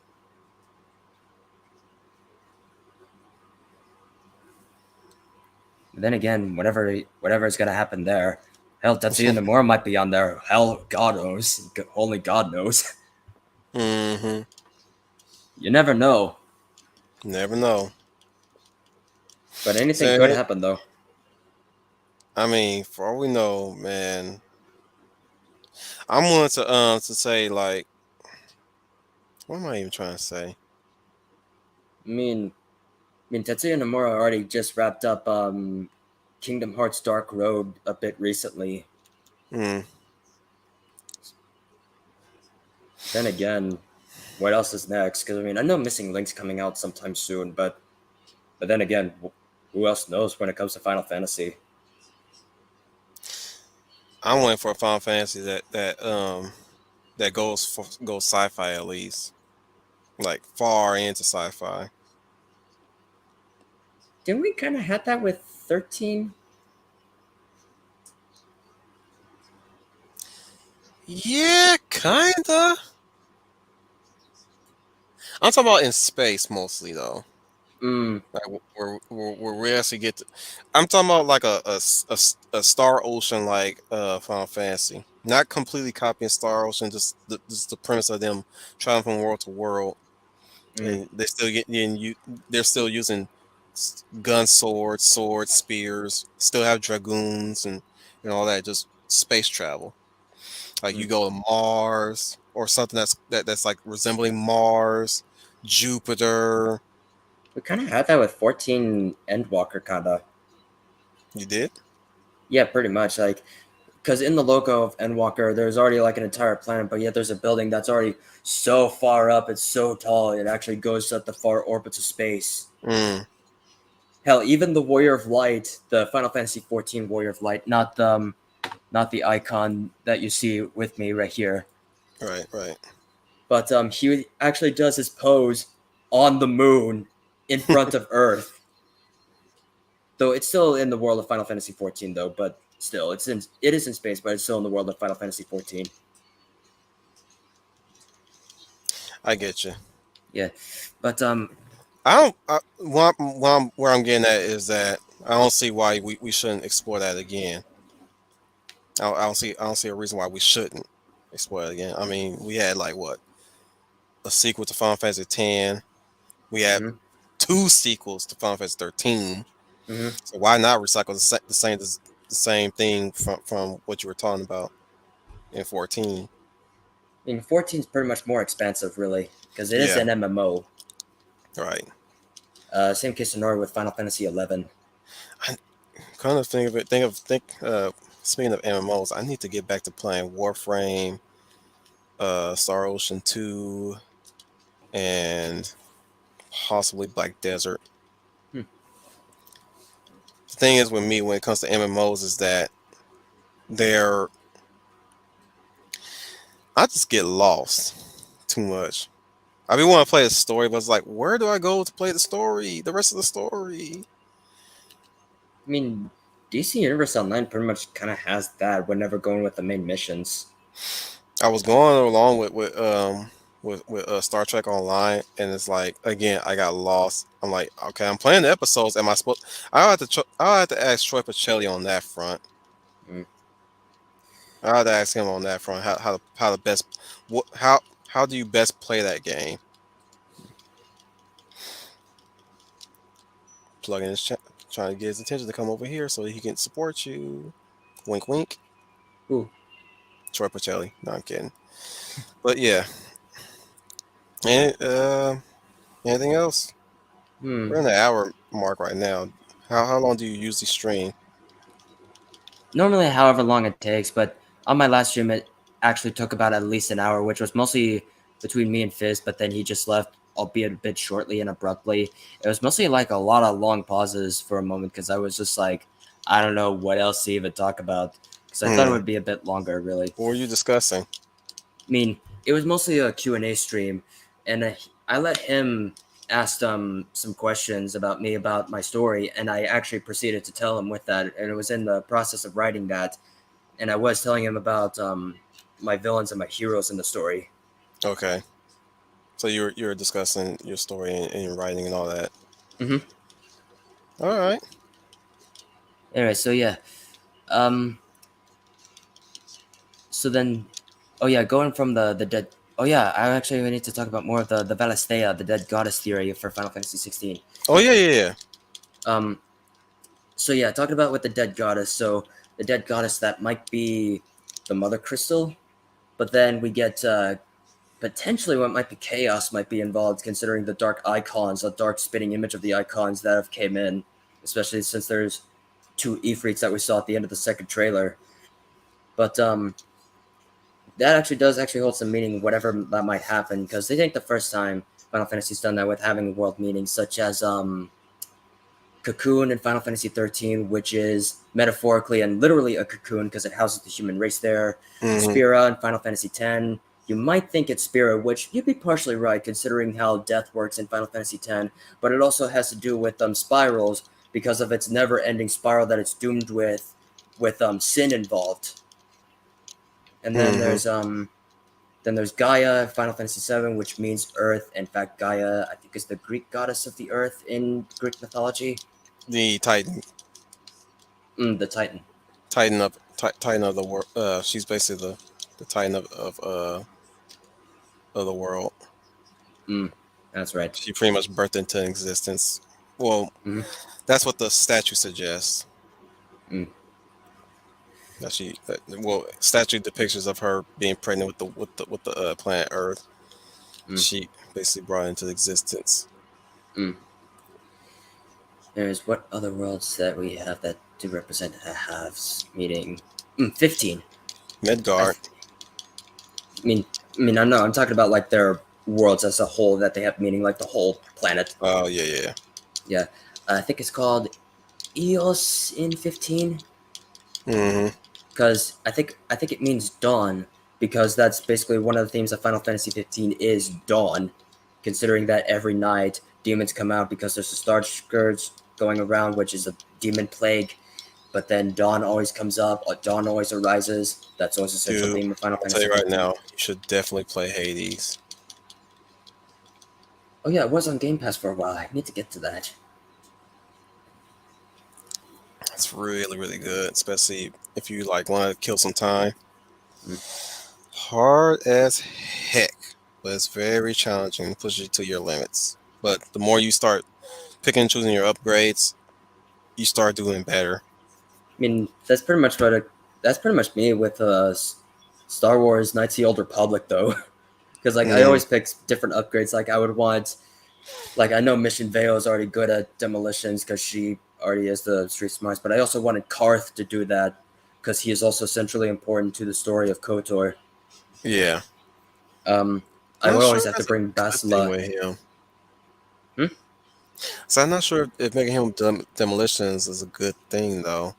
But then again, whatever is gonna happen there, hell, Tetsuya Nomura might be on there. Hell, God knows. Only God knows. Mm-hmm. You never know. Never know. But anything So, could happen, though. I mean, for all we know, man, I'm willing to say like, what am I even trying to say? I mean, Tetsuya Nomura already just wrapped up Kingdom Hearts Dark Road a bit recently. Mm. Then again, what else is next? Because I mean, I know Missing Link's coming out sometime soon, but then again, who else knows when it comes to Final Fantasy? I'm waiting for a Final Fantasy that goes sci-fi at least, like far into sci-fi. Didn't we kind of have that with 13? Yeah, kinda. I'm talking about in space mostly though. Like where we actually get to, I'm talking about like a Star Ocean like Final Fantasy. Not completely copying Star Ocean, just the premise of them traveling from world to world. And they still they're still using swords, spears, still have dragoons and all that, just space travel. Like you go to Mars or something that's like resembling Mars, Jupiter. We kind of had that with 14 Endwalker, kind of. You did? Yeah, pretty much. Like, because in the logo of Endwalker, there's already like an entire planet, but yet there's a building that's already so far up, it's so tall, it actually goes at the far orbits of space. Hell, even the Warrior of Light, the Final Fantasy 14 Warrior of Light, not the icon that you see with me right here. Right. But he actually does his pose on the moon in front of Earth. Though it's still in the world of Final Fantasy 14, though, but still, it is in space, but it's still in the world of Final Fantasy 14. I get you. Yeah, but where I'm getting at is that I don't see why we shouldn't explore that again. I don't see a reason why we shouldn't explore it again. I mean, we had like what, a sequel to Final Fantasy X. We had 2 sequels to Final Fantasy 13. So why not recycle the same thing from what you were talking about in 14? I mean, 14 is pretty much more expansive, really, because it is an MMO. Right. Same case scenario with Final Fantasy 11. I kind of think speaking of MMOs, I need to get back to playing Warframe, Star Ocean 2, and possibly Black Desert. The thing is with me when it comes to MMOs is that I just get lost too much. I mean, want to play a story, but it's like, where do I go to play the story? The rest of the story. I mean, DC Universe Online pretty much kind of has that whenever going with the main missions. I was going along with Star Trek Online, and it's like, again, I got lost. I'm like, okay, I'm playing the episodes. Am I supposed? I'll have to ask Troy Pacelli on that front. I'll have to ask him on that front. How the best how do you best play that game? Plug in his chat, trying to get his attention to come over here so he can support you. Wink, wink. Ooh, Troy Pacelli. No, I'm kidding. But yeah. And anything else? We're in the hour mark right now. How long do you usually stream? Normally, however long it takes, but on my last stream, it actually took about at least an hour, which was mostly between me and Fizz, but then he just left, albeit a bit shortly and abruptly. It was mostly like a lot of long pauses for a moment because I was just like, I don't know what else to even talk about because I thought it would be a bit longer, really. What were you discussing? I mean, it was mostly a Q&A stream, and I let him ask some questions about me, about my story, and I actually proceeded to tell him with that, and it was in the process of writing that, and I was telling him about my villains and my heroes in the story. Okay. So you're discussing your story and your writing and all that. Mm-hmm. All right. Anyway, so yeah. So then, oh yeah, going from the dead. Oh yeah, I actually need to talk about more of the Valisthea, the dead goddess theory for Final Fantasy 16. Oh yeah. So yeah, talking about with the dead goddess. So the dead goddess, that might be the Mother Crystal, but then we get potentially what might be chaos might be involved, considering the dark icons, the dark spitting image of the icons that have came in, especially since there's 2 Ifrits that we saw at the end of the second trailer. But that actually does hold some meaning, whatever that might happen, because they think the first time Final Fantasy's done that with having world meanings, such as Cocoon in Final Fantasy 13, which is metaphorically and literally a cocoon because it houses the human race there. Spira in Final Fantasy 10, you might think it's Spira, which you'd be partially right considering how death works in Final Fantasy 10, but it also has to do with spirals because of its never-ending spiral that it's doomed with sin involved. And then there's Gaia, Final Fantasy VII, which means Earth. In fact, Gaia, I think, is the Greek goddess of the Earth in Greek mythology. The Titan. The Titan. Titan of the world. She's basically the Titan of the world. That's right. She pretty much birthed into existence. Well, that's what the statue suggests. That statue depictions of her being pregnant with the planet Earth. She basically brought into existence. There's what other worlds that we have that do represent a halves, meaning 15. Midgard. I mean, I'm talking about like their worlds as a whole, that they have meaning, like the whole planet. Oh yeah. Yeah, I think it's called Eos in 15. Because I think it means dawn, because that's basically one of the themes of Final Fantasy 15 is dawn, considering that every night demons come out because there's a star scourge going around, which is a demon plague, but then dawn always comes up, dawn always arises. That's always a central theme of Final Fantasy 15. I'll tell you right now, you should definitely play Hades. Oh yeah, it was on Game Pass for a while. I need to get to that. It's really, really good, especially if you like want to kill some time. Hard as heck, but it's very challenging. It pushes you to your limits. But the more you start picking and choosing your upgrades, you start doing better. I mean, that's pretty much me with Star Wars Knights of the Old Republic, though. Because I always pick different upgrades. Like I would want, like I know Mission Veo is already good at demolitions because she already has the street smarts, but I also wanted Karth to do that because he is also centrally important to the story of KOTOR. Yeah. I would always have to bring Basila with him. So I'm not sure if making him demolitions is a good thing though.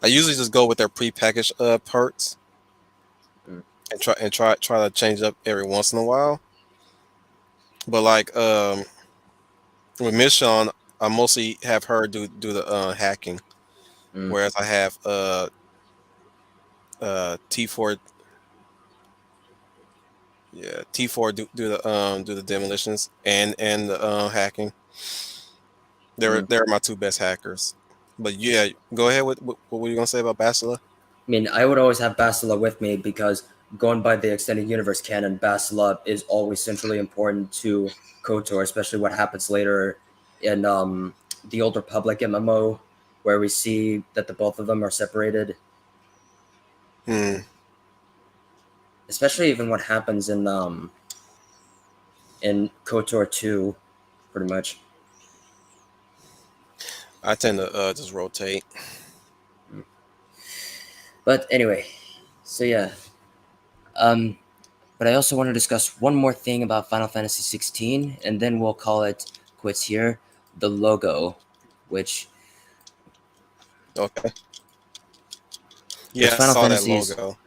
I usually just go with their prepackaged perks and try to change up every once in a while. But like with Mission, I mostly have her do the hacking, whereas I have T4. Yeah, T4 do the demolitions and the hacking. They're my 2 best hackers. But yeah, go ahead with what were you gonna say about Basila? I mean, I would always have Basila with me because going by the extended universe canon, Basila is always centrally important to KOTOR, especially what happens later in the Old Republic MMO, where we see that the both of them are separated. especially even what happens in KOTOR 2, pretty much. I tend to just rotate. But anyway, so yeah. But I also want to discuss one more thing about Final Fantasy 16, and then we'll call it quits here. The logo, which Okay. Yeah, I Final saw that Fantasies. logo.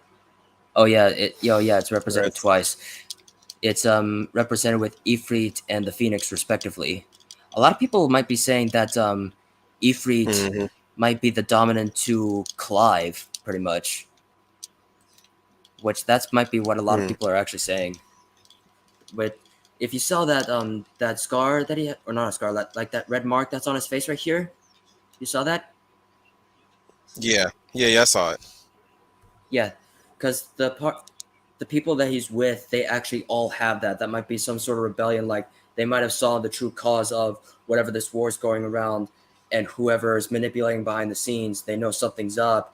Oh yeah, it's represented Right. twice. It's represented with Ifrit and the Phoenix respectively. A lot of people might be saying that Ifrit Mhm. might be the dominant to Clive, pretty much. Which that might be what a lot of people are actually saying. But if you saw that scar that he had, or not a scar, like that red mark that's on his face right here, you saw that? Yeah, I saw it. Yeah, because the people that he's with, they actually all have that. That might be some sort of rebellion. Like they might have saw the true cause of whatever this war is going around, and whoever is manipulating behind the scenes, they know something's up.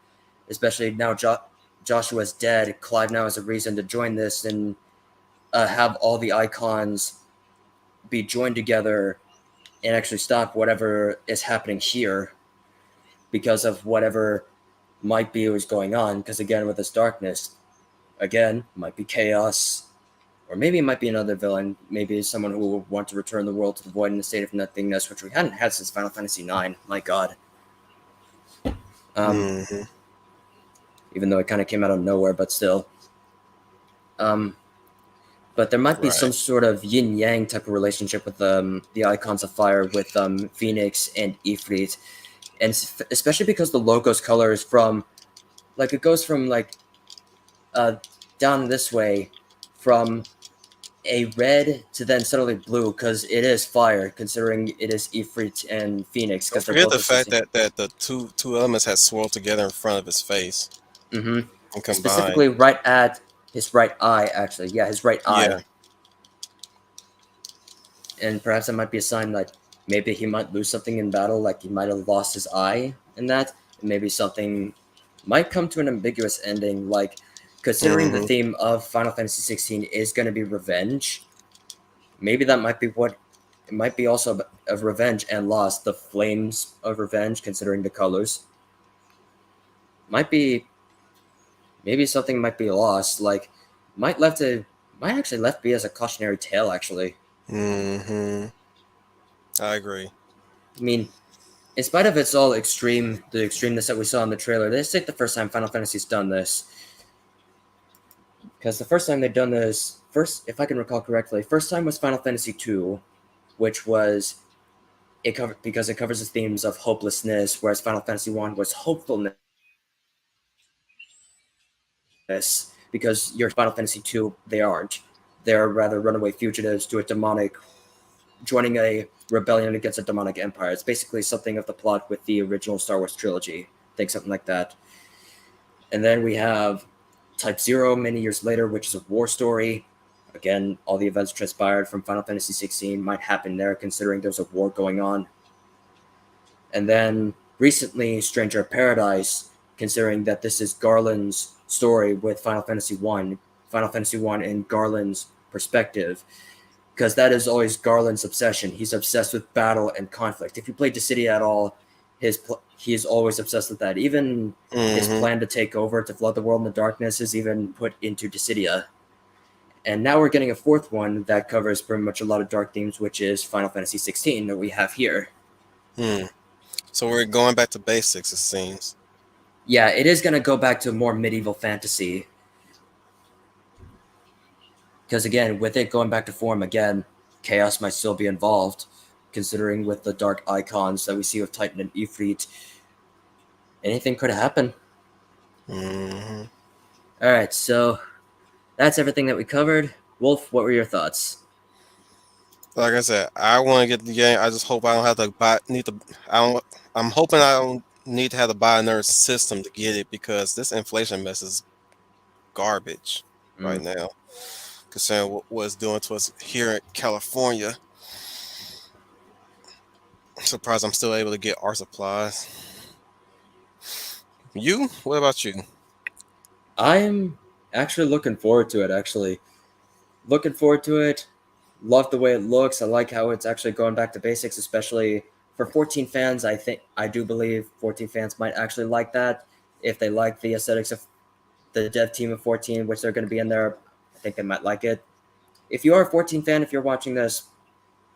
Especially now, Joshua's dead. Clive now has a reason to join this and have all the icons be joined together and actually stop whatever is happening here because of whatever might be was going on. Because again, with this darkness, again, might be chaos, or maybe it might be another villain. Maybe someone who will want to return the world to the void in a state of nothingness, which we hadn't had since Final Fantasy IX. My God. Mhm. Even though it kind of came out of nowhere, but still. But there might be Right. some sort of yin yang type of relationship with the icons of fire with Phoenix and Ifrit, and especially because the logo's color is from, like, it goes from like down this way, from a red to then suddenly blue, because it is fire, considering it is Ifrit and Phoenix, Don't because they're forget both the fact assisting. that the two elements had swirled together in front of his face and combined. Specifically, right at his right eye. Actually, yeah, his right eye. Yeah. And perhaps that might be a sign that maybe he might lose something in battle, like he might have lost his eye in that. And maybe something might come to an ambiguous ending, like considering the Mhm. theme of Final Fantasy 16 is going to be revenge. Maybe that might be what it might be, also of revenge and loss, the flames of revenge, considering the colors. Might be, maybe something might be lost, like might actually left be as a cautionary tale, actually. Mhm. I agree. I mean, in spite of its all extreme, the extremeness that we saw in the trailer, this ain't the first time Final Fantasy's done this. Because the first time they've done this, first, if I can recall correctly, first time was Final Fantasy II, which was because it covers the themes of hopelessness, whereas Final Fantasy I was hopefulness. Because your Final Fantasy II, they aren't. They're rather runaway fugitives to a demonic, joining a rebellion against a demonic empire. It's basically something of the plot with the original Star Wars trilogy. Think something like that. And then we have Type Zero many years later, which is a war story. Again, all the events transpired from Final Fantasy 16 might happen there, considering there's a war going on. And then recently, Stranger of Paradise, considering that this is Garland's story with Final Fantasy 1, Final Fantasy 1 in Garland's perspective, because that is always Garland's obsession. He's obsessed with battle and conflict. If you play Dissidia at all, he is always obsessed with that. Even his Mhm. plan to take over, to flood the world in the darkness, is even put into Dissidia. And now we're getting a fourth one that covers pretty much a lot of dark themes, which is Final Fantasy 16 that we have here. So we're going back to basics, it seems. Yeah, it is going to go back to more medieval fantasy. Because again, with it going back to form again, chaos might still be involved, considering with the dark icons that we see with Titan and Ifrit. Anything could happen. Mhm. All right, so that's everything that we covered. Wolf, what were your thoughts? Like I said, I want to get the game. I just hope I don't have to buy. I don't. I'm hoping I don't need to have to buy another system to get it because this inflation mess is garbage right now. Considering what it's doing to us here in California. I'm surprised I'm still able to get art supplies. You? What about you? I'm Actually, looking forward to it. Looking forward to it. Love the way it looks. I like how it's actually going back to basics, especially for 14 fans. I do believe 14 fans might actually like that if they like the aesthetics of the dev team of 14, which they're going to be in there. I think they might like it. If you are a 14 fan, if you're watching this,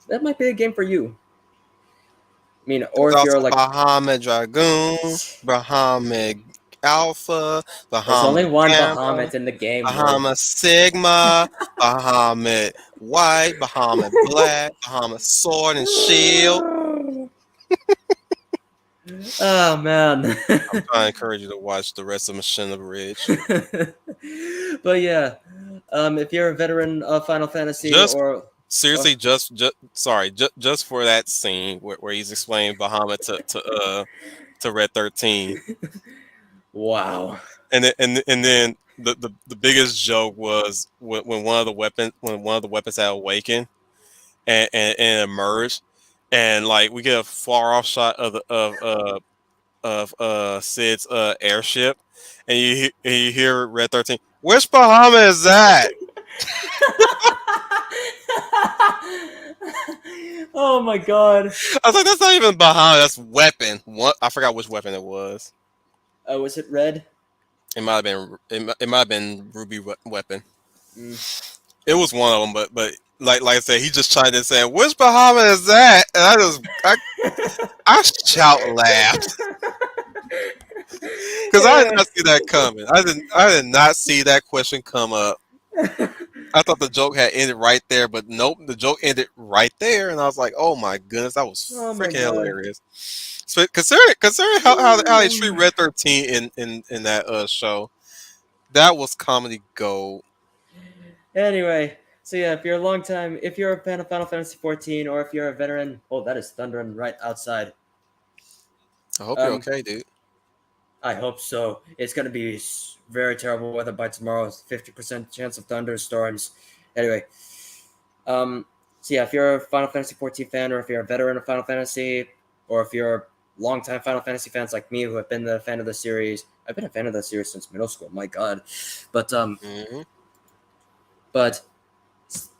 that might be a game for you. I mean, or There's if also you're like, Bahamut Dragoon, Bahamut Alpha, there's only Bahamut one Gamma, Bahamut in the game, Wood. Bahamut Sigma, Bahamut White, Bahamut Black, Bahamut Sword and Shield. Oh man. I'm trying to encourage you to watch the rest of Machina Bridge. But yeah, if you're a veteran of Final Fantasy Just or seriously, just for that scene where he's explaining Bahamut to Red 13. Wow. And then the biggest joke was when one of the weapons had awakened and emerged, and like we get a far off shot of Sid's airship, and you hear Red 13. Which Bahamut is that? Oh my god. I was like, that's not even Bahamut, that's weapon. What? I forgot which weapon it was. Was it red? It might have been Ruby weapon. Mm. It was one of them, but like I said, he just chimed in saying, "Which Bahamut is that?" And I shout laughed because I did not see that coming. I did not see that question come up. I thought the joke had ended right there, but nope, the joke ended right there, and I was like, "Oh my goodness, that was freaking hilarious." So considering how they treat Red 13 in that show, that was comedy gold. Anyway, so yeah, if you're a fan of Final Fantasy 14, or if you're a veteran, oh, that is thundering right outside. I hope you're okay, dude. I hope so. It's gonna be very terrible weather by tomorrow. 50% chance of thunderstorms. Anyway, so yeah, if you're a Final Fantasy 14 fan, or if you're a veteran of Final Fantasy, or if you're longtime Final Fantasy fans like me who have been a fan of the series, I've been a fan of the series since middle school. My God, but But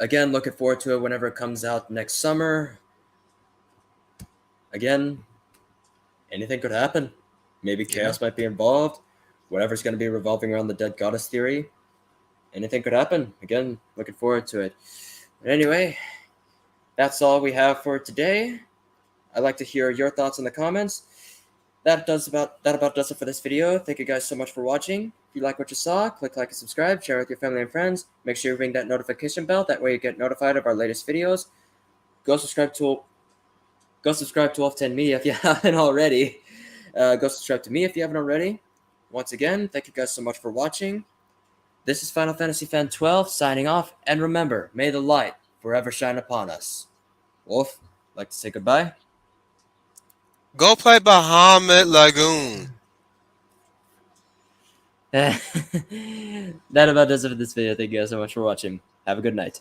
again, looking forward to it whenever it comes out next summer. Again, anything could happen. Maybe chaos might be involved. Whatever's going to be revolving around the dead goddess theory. Anything could happen. Again, looking forward to it. But anyway, that's all we have for today. I'd like to hear your thoughts in the comments. That about does it for this video. Thank you guys so much for watching. If you like what you saw, click like and subscribe, share with your family and friends. Make sure you ring that notification bell. That way you get notified of our latest videos. Go subscribe to Wolf 10 Media if you haven't already. Go subscribe to me if you haven't already. Once again, thank you guys so much for watching. This is Final Fantasy Fan 12 signing off. And remember, may the light forever shine upon us. Wolf, like to say goodbye? Go play Bahamut Lagoon. That about does it for this video. Thank you guys so much for watching. Have a good night.